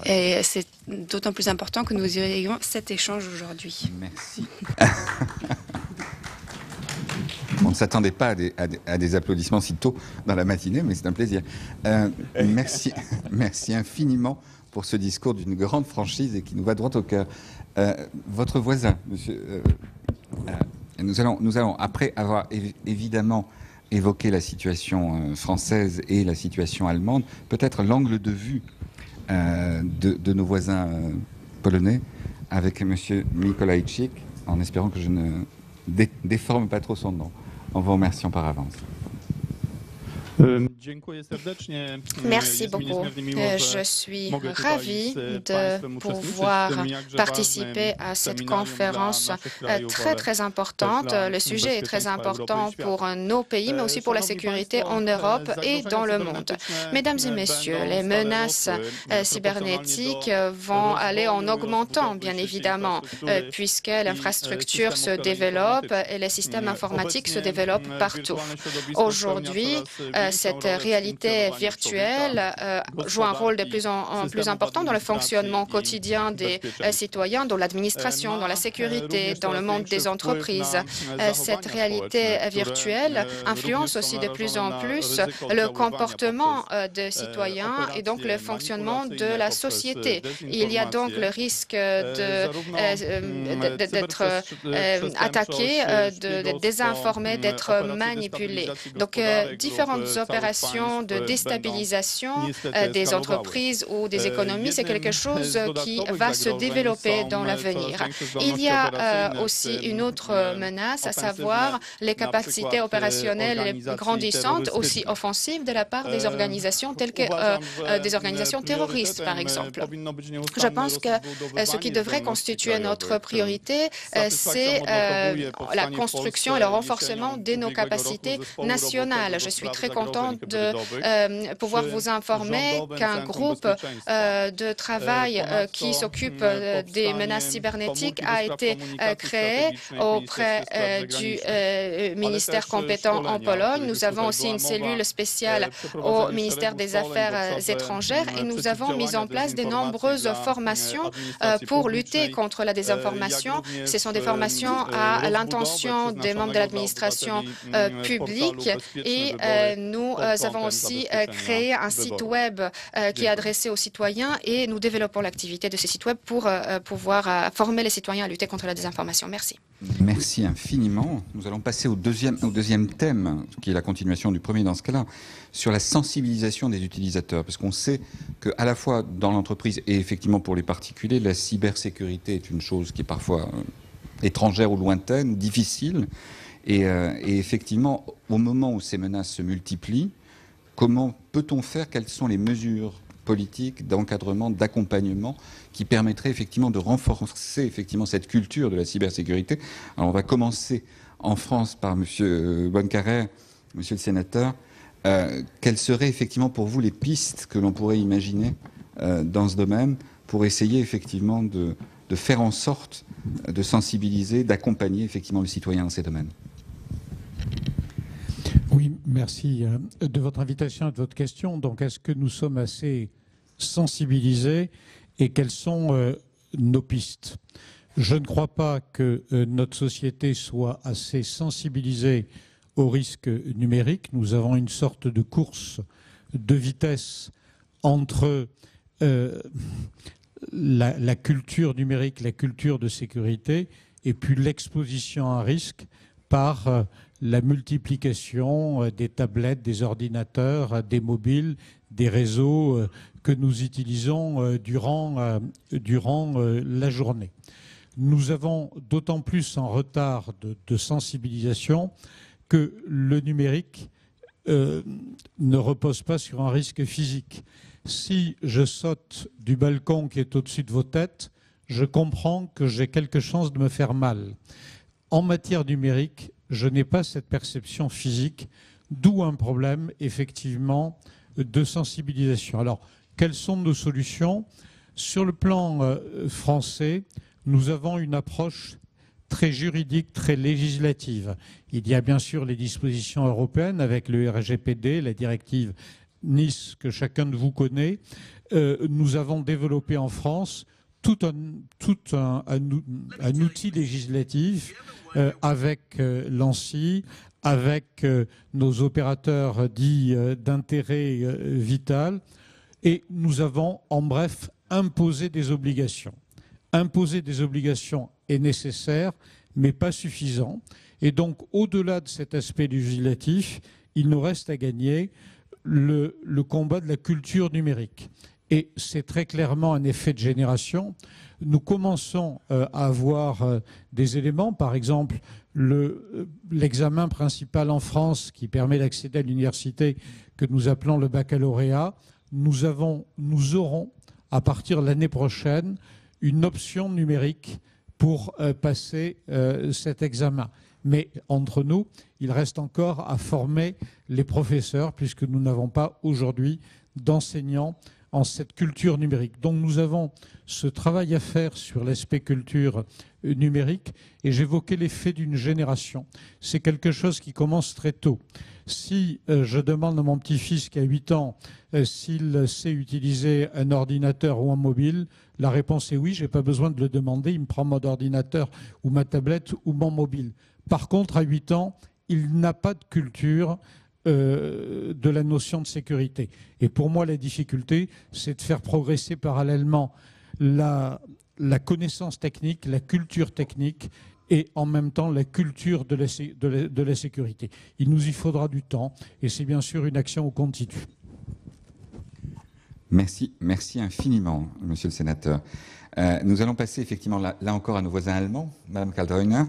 Et c'est d'autant plus important que nous ayons cet échange aujourd'hui. Merci. On ne s'attendait pas à des applaudissements si tôt dans la matinée, mais c'est un plaisir. Merci infiniment pour ce discours d'une grande franchise et qui nous va droit au cœur. Votre voisin, monsieur, nous allons, après avoir évidemment évoqué la situation française et la situation allemande, peut-être l'angle de vue de nos voisins polonais, avec monsieur Mikołajczyk, en espérant que je ne déforme pas trop son nom, en vous remerciant par avance. Merci beaucoup. Je suis ravi de pouvoir participer à cette conférence très importante. Le sujet est très important pour nos pays, mais aussi pour la sécurité en Europe et dans le monde. Mesdames et messieurs, les menaces cybernétiques vont aller en augmentant, bien évidemment, puisque l'infrastructure se développe et les systèmes informatiques se développent partout. Aujourd'hui, cette réalité virtuelle joue un rôle de plus en plus important dans le fonctionnement quotidien des citoyens, dans l'administration, dans la sécurité, dans le monde des entreprises. Cette réalité virtuelle influence aussi de plus en plus le comportement des citoyens et donc le fonctionnement de la société. Il y a donc le risque d'être attaqué, d'être désinformé, d'être manipulé. Donc, différentes opérations de déstabilisation des entreprises ou des économies, c'est quelque chose qui va se développer dans l'avenir. Il y a aussi une autre menace, à savoir les capacités opérationnelles grandissantes, aussi offensives de la part des organisations telles que des organisations terroristes, par exemple. Je pense que ce qui devrait constituer notre priorité, c'est la construction et le renforcement de nos capacités nationales. Je suis très contente de pouvoir vous informer qu'un groupe de travail qui s'occupe des menaces cybernétiques a été créé auprès du ministère compétent en Pologne. Nous avons aussi une cellule spéciale au ministère des Affaires étrangères et nous avons mis en place de nombreuses formations pour lutter contre la désinformation. Ce sont des formations à l'intention des membres de l'administration publique et nous avons aussi créé un site web qui est adressé aux citoyens et nous développons l'activité de ce site web pour pouvoir former les citoyens à lutter contre la désinformation. Merci. Merci infiniment. Nous allons passer au deuxième thème, qui est la continuation du premier dans ce cas-là, sur la sensibilisation des utilisateurs. Parce qu'on sait qu'à la fois dans l'entreprise et effectivement pour les particuliers, la cybersécurité est une chose qui est parfois étrangère ou lointaine, difficile. Et effectivement, au moment où ces menaces se multiplient, comment peut-on faire? Quelles sont les mesures politiques d'encadrement, d'accompagnement qui permettraient effectivement de renforcer effectivement cette culture de la cybersécurité? Alors on va commencer en France par Monsieur Bonnecarrère, Monsieur le Sénateur. Quelles seraient effectivement pour vous les pistes que l'on pourrait imaginer dans ce domaine pour essayer effectivement de faire en sorte de sensibiliser, d'accompagner effectivement le citoyen dans ces domaines? Oui, merci de votre invitation et de votre question. Donc, est-ce que nous sommes assez sensibilisés et quelles sont nos pistes. Je ne crois pas que notre société soit assez sensibilisée aux risques numériques. Nous avons une sorte de course de vitesse entre la culture numérique, la culture de sécurité, et puis l'exposition à un risque par la multiplication des tablettes, des ordinateurs, des mobiles, des réseaux que nous utilisons durant la journée. Nous avons d'autant plus en retard de sensibilisation que le numérique ne repose pas sur un risque physique. Si je saute du balcon qui est au-dessus de vos têtes, je comprends que j'ai quelque chance de me faire mal. En matière numérique, je n'ai pas cette perception physique, d'où un problème, effectivement, de sensibilisation. Alors, quelles sont nos solutions? Sur le plan français, nous avons une approche très juridique, très législative. Il y a bien sûr les dispositions européennes avec le RGPD, la directive Nice que chacun de vous connaît. Nous avons développé en France tout un outil législatif avec l'ANSSI, avec nos opérateurs dits d'intérêt vital, et nous avons, en bref, imposé des obligations. Imposer des obligations est nécessaire, mais pas suffisant. Et donc, au-delà de cet aspect législatif, il nous reste à gagner le combat de la culture numérique. Et c'est très clairement un effet de génération. Nous commençons à avoir des éléments, par exemple l'examen principal en France qui permet d'accéder à l'université que nous appelons le baccalauréat. Nous aurons, à partir de l'année prochaine, une option numérique pour passer cet examen. Mais entre nous, il reste encore à former les professeurs puisque nous n'avons pas aujourd'hui d'enseignants en cette culture numérique. Donc nous avons ce travail à faire sur l'aspect culture numérique et j'évoquais l'effet d'une génération. C'est quelque chose qui commence très tôt. Si je demande à mon petit-fils qui a 8 ans s'il sait utiliser un ordinateur ou un mobile, la réponse est oui, je n'ai pas besoin de le demander, il me prend mon ordinateur ou ma tablette ou mon mobile. Par contre, à 8 ans, il n'a pas de culture de la notion de sécurité. Et pour moi, la difficulté, c'est de faire progresser parallèlement la connaissance technique, la culture technique et en même temps la culture de la sécurité. Il nous y faudra du temps et c'est bien sûr une action au continu. Merci infiniment, Monsieur le Sénateur. Nous allons passer effectivement là encore à nos voisins allemands, Madame Kaldreuner.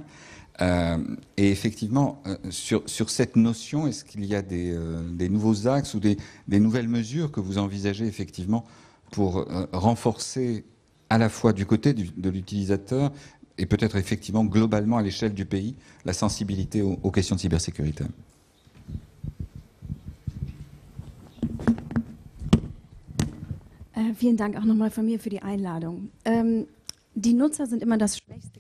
Et effectivement, sur cette notion, est-ce qu'il y a des nouveaux axes ou des nouvelles mesures que vous envisagez effectivement pour renforcer à la fois du côté de l'utilisateur et peut-être effectivement globalement à l'échelle du pays la sensibilité aux questions de cybersécurité? Vielen Dank auch nochmal von mir für die Einladung.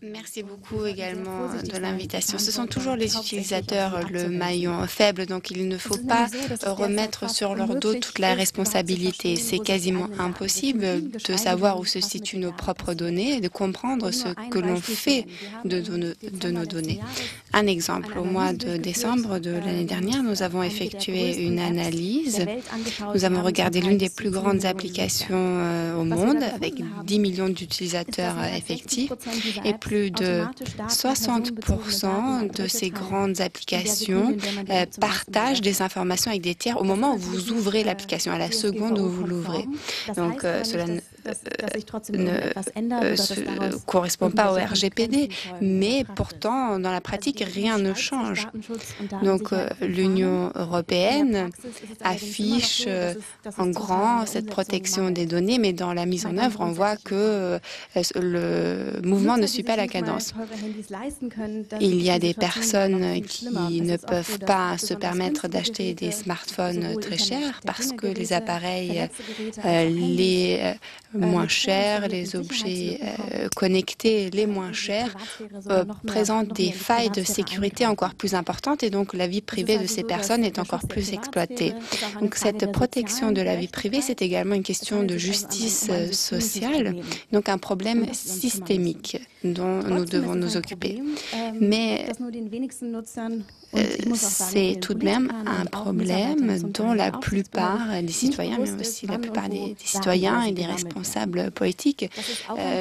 Merci beaucoup également de l'invitation. Ce sont toujours les utilisateurs le maillon faible, donc il ne faut pas remettre sur leur dos toute la responsabilité. C'est quasiment impossible de savoir où se situent nos propres données et de comprendre ce que l'on fait de nos données. Un exemple, au mois de décembre de l'année dernière, nous avons effectué une analyse. Nous avons regardé l'une des plus grandes applications au monde avec 10 millions d'utilisateurs effectifs et plus de 60% de ces grandes applications partagent des informations avec des tiers au moment où vous ouvrez l'application, à la seconde où vous l'ouvrez. Donc cela ne correspond pas au RGPD, mais pourtant dans la pratique rien ne change. Donc l'Union européenne affiche en grand cette protection des données, mais dans la mise en œuvre on voit que le mouvement ne suit pas la cadence. Il y a des personnes qui ne peuvent pas se permettre d'acheter des smartphones très chers parce que les appareils les moins chers, les objets connectés les moins chers présentent des failles de sécurité encore plus importantes et donc la vie privée de ces personnes est encore plus exploitée. Donc cette protection de la vie privée, c'est également une question de justice sociale, donc un problème systémique dont nous devons nous occuper. Mais c'est tout de même un problème dont la plupart des citoyens, mais aussi la plupart des citoyens et des responsables politiques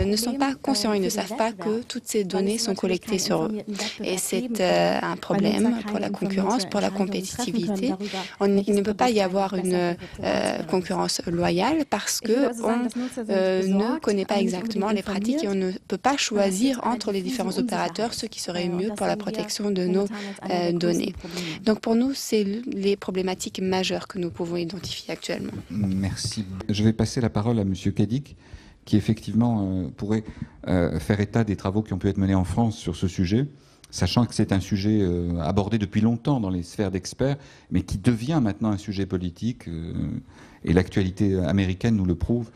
ne sont pas conscients. Ils ne savent pas que toutes ces données sont collectées sur eux. Et c'est un problème pour la concurrence, pour la compétitivité. Il ne peut pas y avoir une concurrence loyale parce qu'on ne connaît pas exactement les pratiques et on ne peut pas choisir entre les différents opérateurs ce qui serait mieux pour la protection de nos données. Donc pour nous, c'est les problématiques majeures que nous pouvons identifier actuellement. Merci. Je vais passer la parole à M. Cadic, qui effectivement pourrait faire état des travaux qui ont pu être menés en France sur ce sujet, sachant que c'est un sujet abordé depuis longtemps dans les sphères d'experts, mais qui devient maintenant un sujet politique, et l'actualité américaine nous le prouve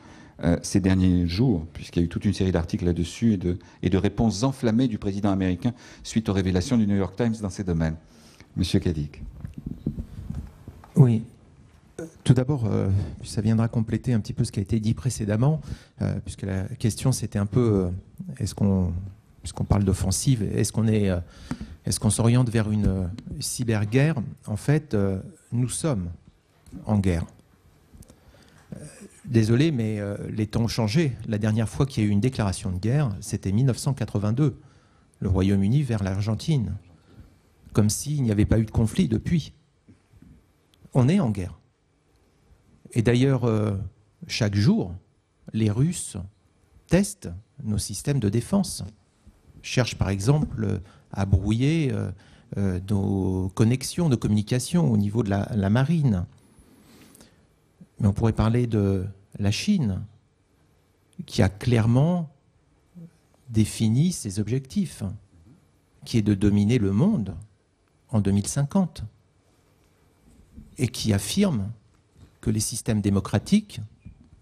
ces derniers jours, puisqu'il y a eu toute une série d'articles là-dessus et de réponses enflammées du président américain suite aux révélations du New York Times dans ces domaines. Monsieur Cadic. Oui. Tout d'abord, ça viendra compléter un petit peu ce qui a été dit précédemment, puisque la question c'était un peu, puisqu'on parle d'offensive, est-ce qu'on s'oriente vers une cyberguerre? En fait, nous sommes en guerre. Désolé, mais les temps ont changé. La dernière fois qu'il y a eu une déclaration de guerre, c'était 1982, le Royaume-Uni vers l'Argentine, comme s'il n'y avait pas eu de conflit depuis. On est en guerre. Et d'ailleurs, chaque jour, les Russes testent nos systèmes de défense, cherchent par exemple à brouiller nos connexions, nos communications au niveau de la marine. Mais on pourrait parler de la Chine, qui a clairement défini ses objectifs, qui est de dominer le monde en 2050, et qui affirme que les systèmes démocratiques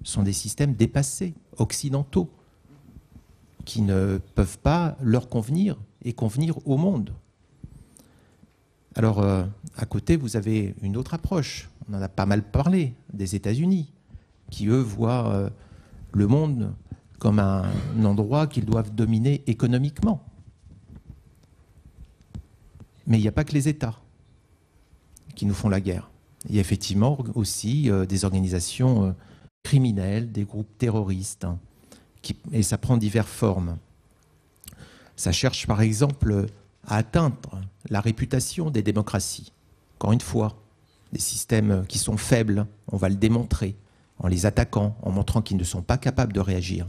sont des systèmes dépassés, occidentaux, qui ne peuvent pas leur convenir et convenir au monde. Alors, à côté, vous avez une autre approche. On en a pas mal parlé, des États-Unis, qui, eux, voient le monde comme un endroit qu'ils doivent dominer économiquement. Mais il n'y a pas que les États qui nous font la guerre. Il y a effectivement aussi des organisations criminelles, des groupes terroristes, et ça prend diverses formes. Ça cherche par exemple à atteindre la réputation des démocraties. Encore une fois, des systèmes qui sont faibles, on va le démontrer, en les attaquant, en montrant qu'ils ne sont pas capables de réagir.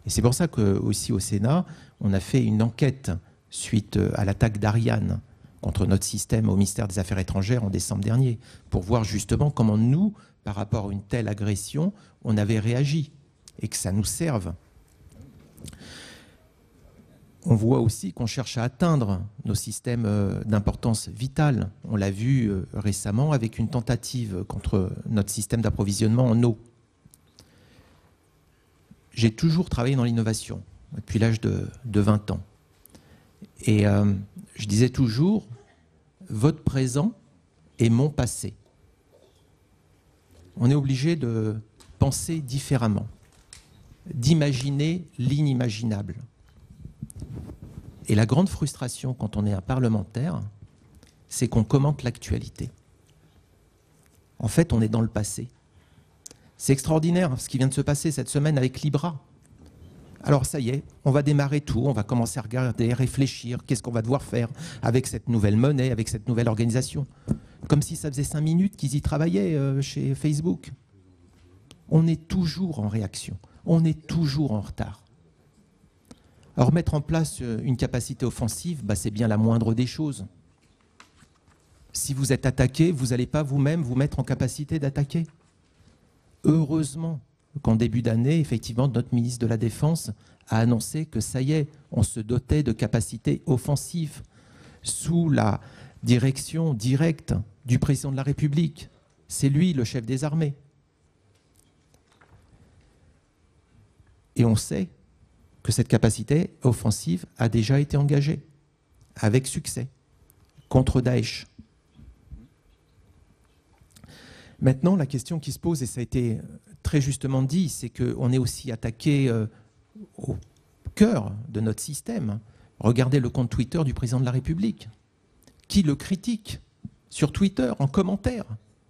Et c'est pour ça qu'aussi au Sénat, on a fait une enquête suite à l'attaque d'Ariane contre notre système au ministère des Affaires étrangères en décembre dernier, pour voir justement comment nous, par rapport à une telle agression, on avait réagi et que ça nous serve. On voit aussi qu'on cherche à atteindre nos systèmes d'importance vitale. On l'a vu récemment avec une tentative contre notre système d'approvisionnement en eau. J'ai toujours travaillé dans l'innovation, depuis l'âge de 20 ans. Et je disais toujours, votre présent est mon passé. On est obligé de penser différemment, d'imaginer l'inimaginable. Et la grande frustration quand on est un parlementaire, c'est qu'on commente l'actualité. En fait, on est dans le passé. C'est extraordinaire ce qui vient de se passer cette semaine avec Libra. Alors ça y est, on va démarrer tout, on va commencer à regarder, réfléchir, qu'est-ce qu'on va devoir faire avec cette nouvelle monnaie, avec cette nouvelle organisation. Comme si ça faisait 5 minutes qu'ils y travaillaient chez Facebook. On est toujours en réaction, on est toujours en retard. Alors mettre en place une capacité offensive, c'est bien la moindre des choses. Si vous êtes attaqué, vous n'allez pas vous-même vous mettre en capacité d'attaquer. Heureusement qu'en début d'année, effectivement, notre ministre de la Défense a annoncé que ça y est, on se dotait de capacités offensives sous la direction directe du président de la République. C'est lui le chef des armées. Et on sait que cette capacité offensive a déjà été engagée, avec succès, contre Daesh. Maintenant, la question qui se pose, et ça a été très justement dit, c'est qu'on est aussi attaqué au cœur de notre système. Regardez le compte Twitter du président de la République. Qui le critique sur Twitter, en commentaire?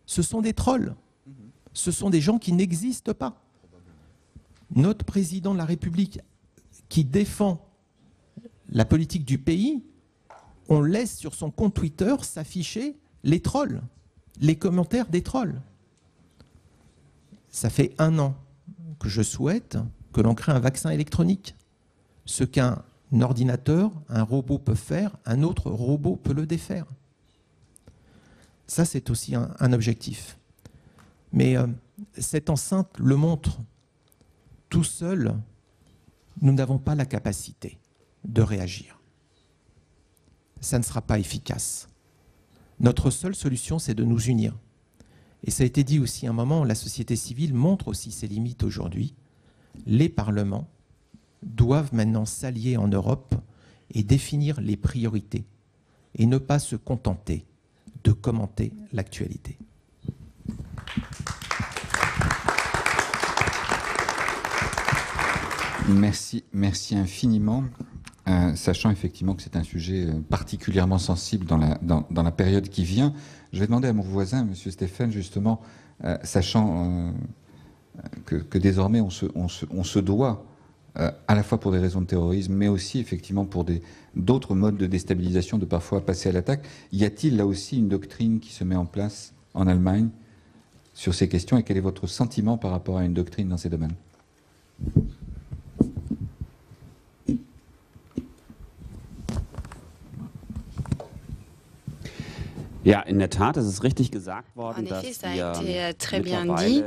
Ce sont des trolls. Ce sont des gens qui n'existent pas. Notre président de la République qui défend la politique du pays, on laisse sur son compte Twitter s'afficher les trolls, les commentaires des trolls. Ça fait 1 an que je souhaite que l'on crée un vaccin électronique. Ce qu'un ordinateur, un robot peut faire, un autre robot peut le défaire. Ça, c'est aussi un objectif. Mais cette enceinte le montre. Tout seul, nous n'avons pas la capacité de réagir. Ça ne sera pas efficace. Notre seule solution, c'est de nous unir. Et ça a été dit aussi à un moment, la société civile montre aussi ses limites aujourd'hui. Les parlements doivent maintenant s'allier en Europe et définir les priorités et ne pas se contenter de commenter l'actualité. Merci infiniment. Sachant effectivement que c'est un sujet particulièrement sensible dans la période qui vient, je vais demander à mon voisin, M. Stéphane, justement, sachant que désormais on se doit, à la fois pour des raisons de terrorisme, mais aussi effectivement pour d'autres modes de déstabilisation, de parfois passer à l'attaque. Y a-t-il là aussi une doctrine qui se met en place en Allemagne sur ces questions, et quel est votre sentiment par rapport à une doctrine dans ces domaines ? Ja, in der Tat, es ist richtig gesagt worden, En effet, dass ça a wir été très bien dit.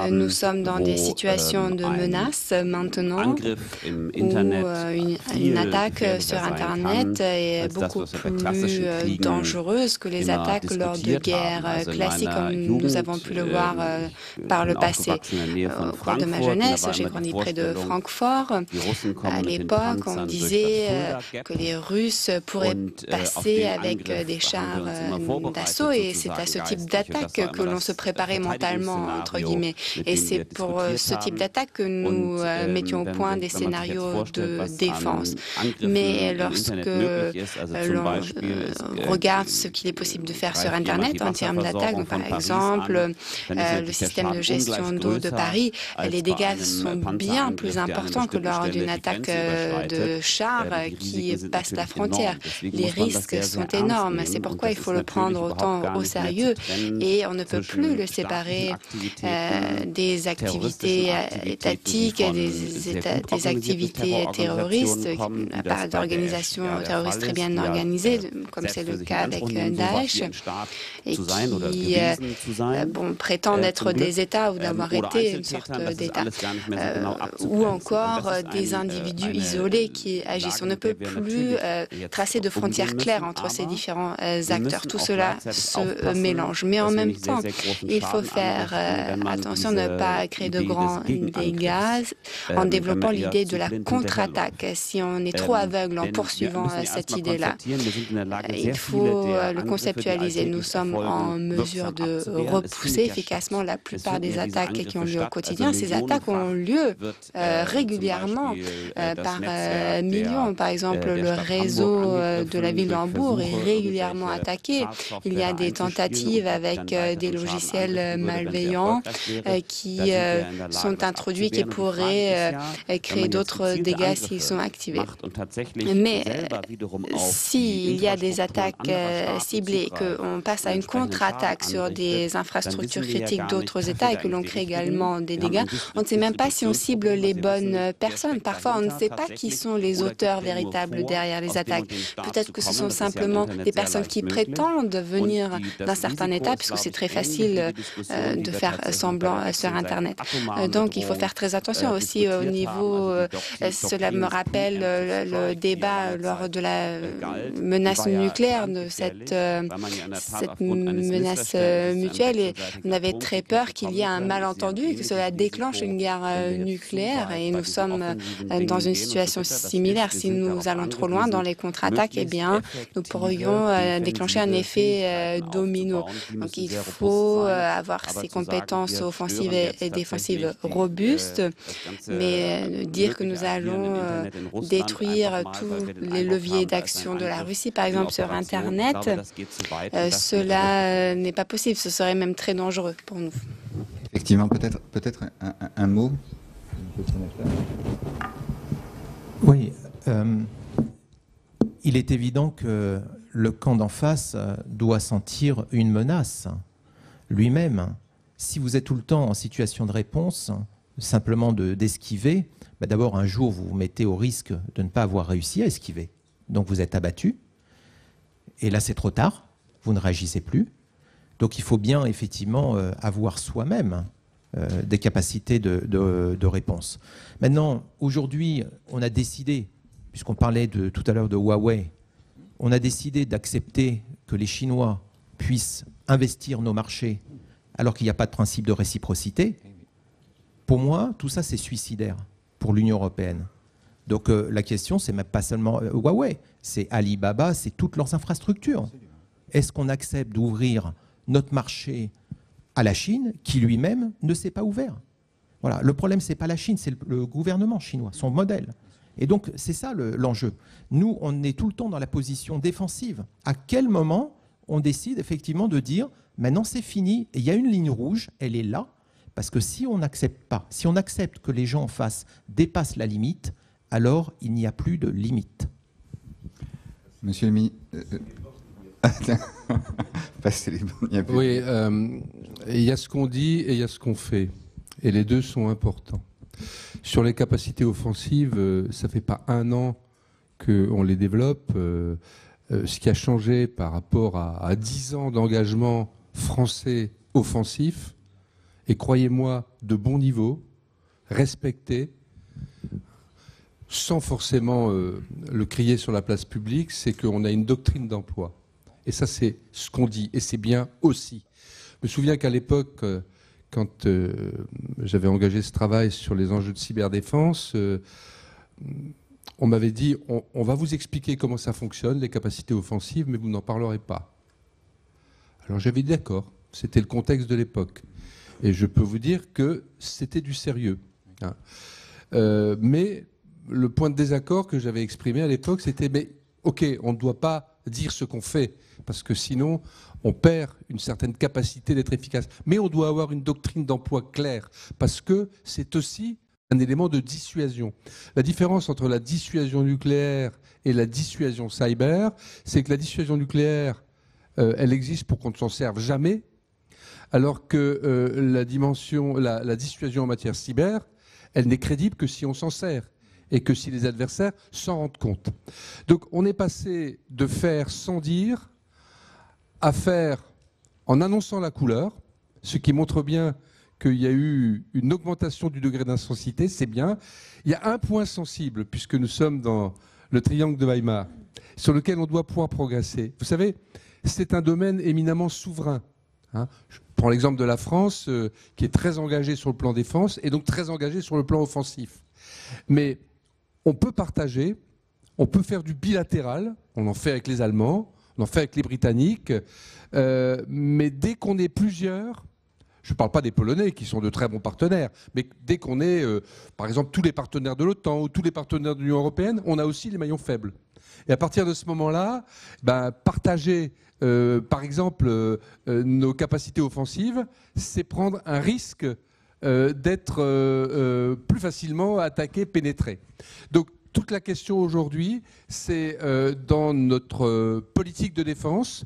Nous sommes dans des situations de menace maintenant où une attaque sur Internet est beaucoup plus dangereuse que les attaques lors de guerres classiques comme nous avons pu le voir par le passé. Au cours de ma jeunesse, j'ai grandi près de Francfort. À l'époque, on disait que les Russes pourraient passer avec des chars d'assaut et c'est à ce type d'attaque que l'on se préparait mentalement, entre guillemets. Et c'est pour ce type d'attaque que nous mettions au point des scénarios de défense. Mais lorsque l'on regarde ce qu'il est possible de faire sur Internet en termes d'attaque, par exemple le système de gestion d'eau de Paris, les dégâts sont bien plus importants que lors d'une attaque de chars qui passe la frontière. Les risques sont énormes. C'est pourquoi il faut le prendre autant au sérieux et on ne peut plus le séparer des activités étatiques, des activités terroristes, à part d'organisations terroristes très bien organisées, comme c'est le cas avec Daesh, et qui prétendent être des États ou d'avoir été une sorte d'État, ou encore des individus isolés qui agissent. On ne peut plus tracer de frontières claires entre ces différents acteurs. Tout cela se mélange. Mais en même temps, il faut faire attention à ne pas créer de grands dégâts en développant l'idée de la contre-attaque. Si on est trop aveugle en poursuivant cette idée-là, il faut le conceptualiser. Nous sommes en mesure de repousser efficacement la plupart des attaques qui ont lieu au quotidien. Ces attaques ont lieu régulièrement par millions. Par exemple, le réseau de la ville d'Hambourg est régulièrement attaqué. Il y a des tentatives avec des logiciels malveillants qui sont introduits, qui pourraient créer d'autres dégâts s'ils sont activés. Mais s'il y a des attaques ciblées, qu'on passe à une contre-attaque sur des infrastructures critiques d'autres États et que l'on crée également des dégâts, on ne sait même pas si on cible les bonnes personnes. Parfois, on ne sait pas qui sont les auteurs véritables derrière les attaques. Peut-être que ce sont simplement des personnes qui prétendent venir d'un certain État, puisque c'est très facile de faire semblant sur Internet. Donc il faut faire très attention aussi au niveau, cela me rappelle le débat lors de la menace nucléaire, de cette menace mutuelle, et on avait très peur qu'il y ait un malentendu et que cela déclenche une guerre nucléaire, et nous sommes dans une situation similaire. Si nous allons trop loin dans les contre-attaques, eh bien, nous pourrions déclencher un effet domino. Donc il faut avoir ces compétences offensives et défensives robustes, mais dire que nous allons détruire tous les leviers d'action de la Russie, par exemple sur Internet, cela n'est pas possible. Ce serait même très dangereux pour nous. Effectivement, peut-être un mot. Oui, il est évident que le camp d'en face doit sentir une menace lui-même. Si vous êtes tout le temps en situation de réponse, simplement d'esquiver, d'abord un jour vous vous mettez au risque de ne pas avoir réussi à esquiver. Donc vous êtes abattu. Et là c'est trop tard, vous ne réagissez plus. Donc il faut bien effectivement avoir soi-même des capacités de réponse. Maintenant, aujourd'hui, on a décidé, puisqu'on parlait tout à l'heure de Huawei, on a décidé d'accepter que les Chinois puissent investir nos marchés alors qu'il n'y a pas de principe de réciprocité. Pour moi, tout ça, c'est suicidaire pour l'Union européenne. Donc la question, c'est même pas seulement Huawei, c'est Alibaba, c'est toutes leurs infrastructures. Est-ce qu'on accepte d'ouvrir notre marché à la Chine, qui lui-même ne s'est pas ouvert? Voilà. Le problème, ce n'est pas la Chine, c'est le gouvernement chinois, son modèle. Et donc, c'est ça l'enjeu. Nous, on est tout le temps dans la position défensive. À quel moment on décide effectivement de dire « maintenant, c'est fini, et il y a une ligne rouge, elle est là », parce que si on n'accepte pas, si on accepte que les gens en face dépassent la limite, alors il n'y a plus de limite. Monsieur le ministre... Oui, il y a ce qu'on dit et il y a ce qu'on fait. Et les deux sont importants. Sur les capacités offensives, ça ne fait pas un an qu'on les développe. Ce qui a changé par rapport à 10 ans d'engagement français offensif, et croyez-moi, de bon niveau, respecté, sans forcément le crier sur la place publique, c'est qu'on a une doctrine d'emploi. Et ça, c'est ce qu'on dit, et c'est bien aussi. Je me souviens qu'à l'époque, quand j'avais engagé ce travail sur les enjeux de cyberdéfense, on m'avait dit on va vous expliquer comment ça fonctionne, les capacités offensives, mais vous n'en parlerez pas. Alors j'avais dit d'accord, c'était le contexte de l'époque. Et je peux vous dire que c'était du sérieux. Hein. Mais le point de désaccord que j'avais exprimé à l'époque, c'était mais ok, on ne doit pas dire ce qu'on fait, parce que sinon on perd une certaine capacité d'être efficace. Mais on doit avoir une doctrine d'emploi claire, parce que c'est aussi un élément de dissuasion. La différence entre la dissuasion nucléaire et la dissuasion cyber, c'est que la dissuasion nucléaire, elle existe pour qu'on ne s'en serve jamais, alors que la dissuasion en matière cyber, elle n'est crédible que si on s'en sert et que si les adversaires s'en rendent compte. Donc on est passé de faire sans dire à faire en annonçant la couleur, ce qui montre bien qu'il y a eu une augmentation du degré d'intensité, c'est bien. Il y a un point sensible, puisque nous sommes dans le triangle de Weimar, sur lequel on doit pouvoir progresser. Vous savez, c'est un domaine éminemment souverain. Hein. Je prends l'exemple de la France, qui est très engagée sur le plan défense et donc très engagée sur le plan offensif. Mais on peut partager, on peut faire du bilatéral, on en fait avec les Allemands, on en fait avec les Britanniques, mais dès qu'on est plusieurs, je ne parle pas des Polonais qui sont de très bons partenaires, mais dès qu'on est, par exemple, tous les partenaires de l'OTAN ou tous les partenaires de l'Union européenne, on a aussi les maillons faibles. Et à partir de ce moment-là, partager, par exemple, nos capacités offensives, c'est prendre un risque d'être plus facilement attaqué, pénétré. Donc toute la question aujourd'hui, c'est dans notre politique de défense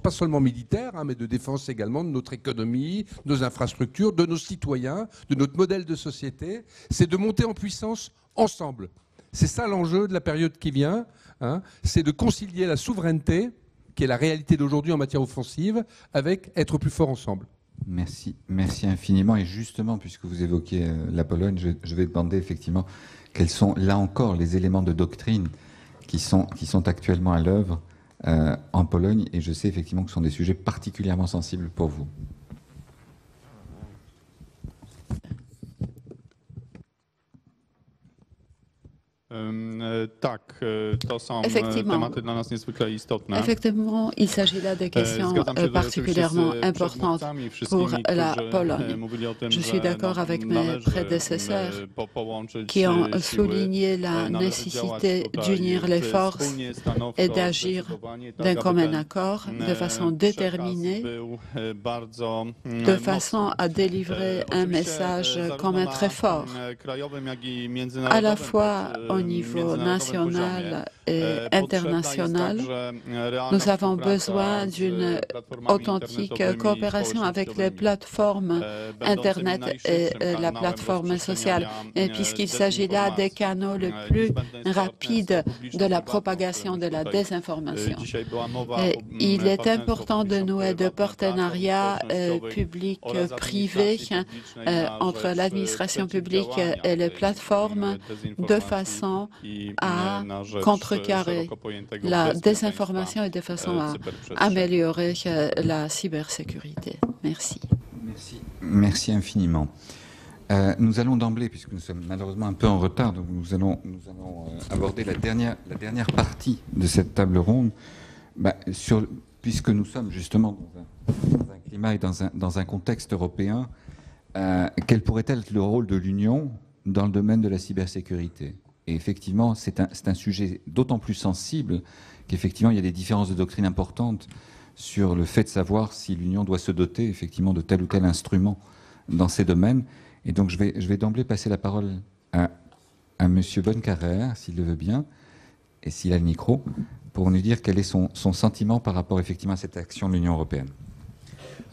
pas seulement militaire, hein, mais de défense également de notre économie, de nos infrastructures, de nos citoyens, de notre modèle de société, c'est de monter en puissance ensemble. C'est ça l'enjeu de la période qui vient, hein, c'est de concilier la souveraineté, qui est la réalité d'aujourd'hui en matière offensive, avec être plus fort ensemble. Merci infiniment. Et justement, puisque vous évoquez la Pologne, je vais demander effectivement quels sont, là encore, les éléments de doctrine qui sont actuellement à l'œuvre en Pologne. Et je sais effectivement que ce sont des sujets particulièrement sensibles pour vous. Effectivement, il s'agit là de questions particulièrement importantes pour la Pologne. Je suis d'accord avec mes prédécesseurs qui ont souligné la nécessité d'unir les forces et d'agir d'un commun accord de façon déterminée, de façon à délivrer un message commun très fort, à la fois au niveau national et international. Nous avons besoin d'une authentique coopération avec les plateformes Internet et la plateforme sociale, puisqu'il s'agit là des canaux les plus rapides de la propagation de la désinformation. Il est important de nouer des partenariats publics-privés entre l'administration publique et les plateformes de façon à contrecarrer la désinformation et de façon à améliorer la cybersécurité. Merci. Merci infiniment. Nous allons d'emblée, puisque nous sommes malheureusement un peu en retard, donc nous allons aborder la dernière partie de cette table ronde, puisque nous sommes justement dans un climat et dans un contexte européen, quel pourrait être le rôle de l'Union dans le domaine de la cybersécurité? Et effectivement, c'est un sujet d'autant plus sensible qu'effectivement, il y a des différences de doctrine importantes sur le fait de savoir si l'Union doit se doter effectivement de tel ou tel instrument dans ces domaines. Et donc, je vais d'emblée passer la parole à M. Bonnecarrère, s'il le veut bien, et s'il a le micro, pour nous dire quel est son sentiment par rapport effectivement à cette action de l'Union européenne.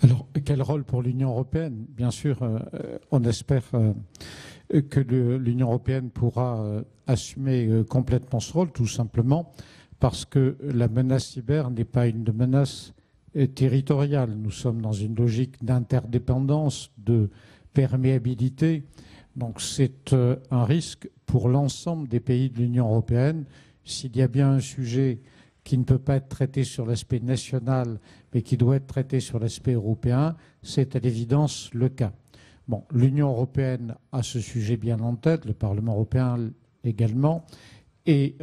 Alors, quel rôle pour l'Union européenne? Bien sûr, on espère que l'Union européenne pourra assumer complètement ce rôle, tout simplement parce que la menace cyber n'est pas une menace territoriale. Nous sommes dans une logique d'interdépendance, de perméabilité. Donc c'est un risque pour l'ensemble des pays de l'Union européenne. S'il y a bien un sujet qui ne peut pas être traité sur l'aspect national, mais qui doit être traité sur l'aspect européen, c'est à l'évidence le cas. Bon, l'Union européenne a ce sujet bien en tête, le Parlement européen également, et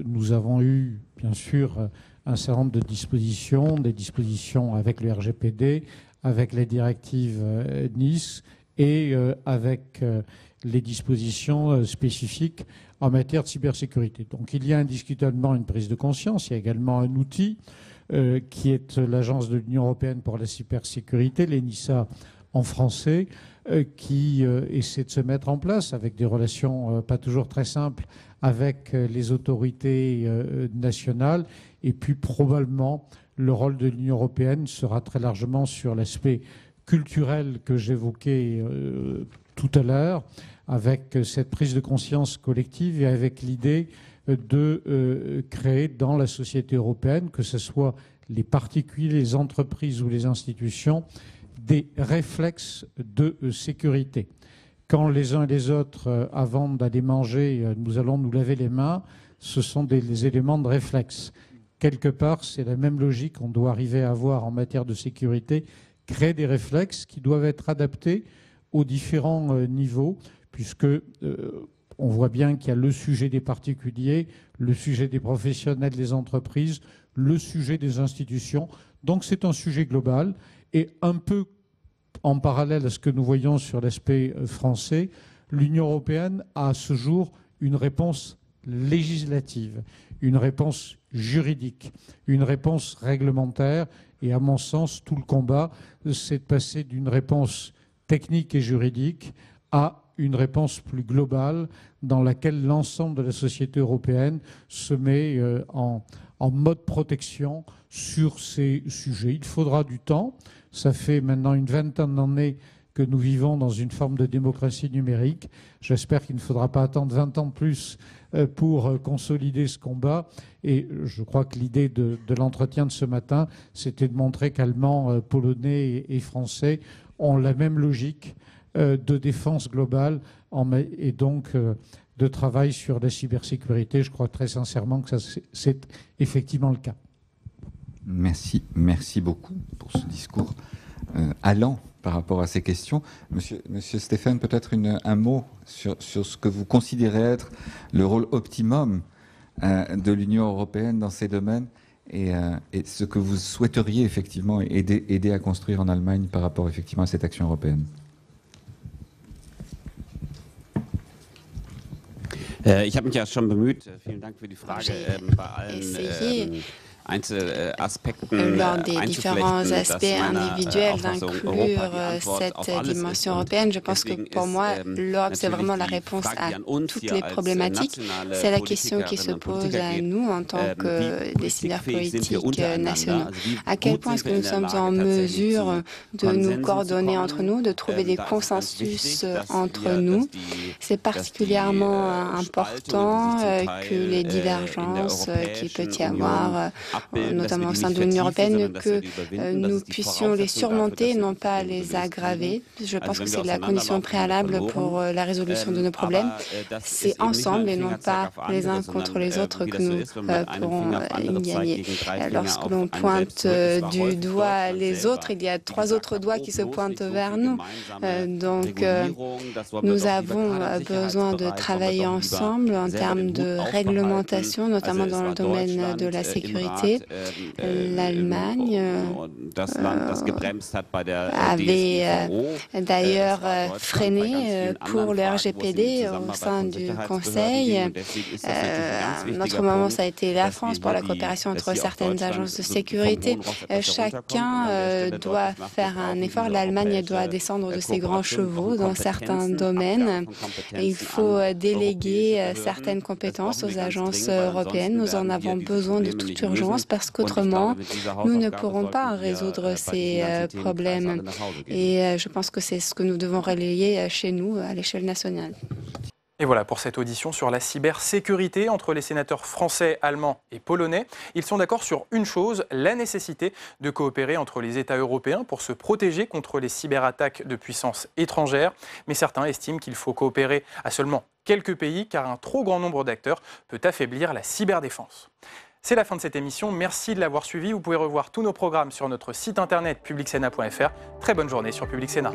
nous avons eu, bien sûr, un certain nombre de dispositions, des dispositions avec le RGPD, avec les directives Nice et avec les dispositions spécifiques en matière de cybersécurité. Donc il y a indiscutablement une prise de conscience, il y a également un outil qui est l'Agence de l'Union européenne pour la cybersécurité, l'ENISA en français, qui essaie de se mettre en place avec des relations pas toujours très simples avec les autorités nationales. Et puis probablement le rôle de l'Union européenne sera très largement sur l'aspect culturel que j'évoquais tout à l'heure, avec cette prise de conscience collective et avec l'idée de créer dans la société européenne, que ce soit les particuliers, les entreprises ou les institutions, des réflexes de sécurité. Quand les uns et les autres, avant d'aller manger, nous allons nous laver les mains, ce sont des éléments de réflexe. Quelque part, c'est la même logique qu'on doit arriver à avoir en matière de sécurité, créer des réflexes qui doivent être adaptés aux différents niveaux, puisque on voit bien qu'il y a le sujet des particuliers, le sujet des professionnels, des entreprises, le sujet des institutions. Donc c'est un sujet global et un peu en parallèle à ce que nous voyons sur l'aspect français, l'Union européenne a à ce jour une réponse législative, une réponse juridique, une réponse réglementaire. Et à mon sens, tout le combat, c'est de passer d'une réponse technique et juridique à une réponse plus globale dans laquelle l'ensemble de la société européenne se met en mode protection sur ces sujets. Il faudra du temps. Ça fait maintenant une vingtaine d'années que nous vivons dans une forme de démocratie numérique. J'espère qu'il ne faudra pas attendre 20 ans de plus pour consolider ce combat. Et je crois que l'idée de l'entretien de ce matin, c'était de montrer qu'Allemands, Polonais et Français ont la même logique de défense globale et donc de travail sur la cybersécurité. Je crois très sincèrement que c'est effectivement le cas. Merci beaucoup pour ce discours allant par rapport à ces questions. Monsieur Stéphane, peut-être un mot sur ce que vous considérez être le rôle optimum de l'Union européenne dans ces domaines et ce que vous souhaiteriez effectivement aider à construire en Allemagne par rapport effectivement à cette action européenne. Ich habe mich ja schon bemüht. Vielen Dank für die Frage. Bei allen lors des différents aspects individuels d'inclure cette dimension européenne. Je pense que pour moi, l'Europe, c'est vraiment la réponse à toutes les problématiques. C'est la question qui se pose à nous en tant que décideurs politiques nationaux. À quel point est-ce que nous sommes en mesure de nous coordonner entre nous, de trouver des consensus entre nous? C'est particulièrement important que les divergences qu'il peut y avoir notamment au sein de l'Union européenne, que nous puissions les surmonter, non pas les aggraver. Je pense que c'est la condition préalable pour la résolution de nos problèmes. C'est ensemble et non pas les uns contre les autres que nous pourrons gagner. Lorsque l'on pointe du doigt les autres, il y a 3 autres doigts qui se pointent vers nous. Donc, nous avons besoin de travailler ensemble en termes de réglementation, notamment dans le domaine de la sécurité. L'Allemagne avait d'ailleurs freiné pour le RGPD au sein du Conseil. À un autre moment, ça a été la France pour la coopération entre certaines agences de sécurité. Chacun doit faire un effort. L'Allemagne doit descendre de ses grands chevaux dans certains domaines. Il faut déléguer certaines compétences aux agences européennes. Nous en avons besoin de toute urgence parce qu'autrement, nous ne pourrons pas résoudre ces problèmes. Et je pense que c'est ce que nous devons relayer chez nous, à l'échelle nationale. Et voilà pour cette audition sur la cybersécurité entre les sénateurs français, allemands et polonais. Ils sont d'accord sur une chose, la nécessité de coopérer entre les États européens pour se protéger contre les cyberattaques de puissances étrangères. Mais certains estiment qu'il faut coopérer à seulement quelques pays car un trop grand nombre d'acteurs peut affaiblir la cyberdéfense. C'est la fin de cette émission. Merci de l'avoir suivi. Vous pouvez revoir tous nos programmes sur notre site internet publicsena.fr. Très bonne journée sur Public Sénat.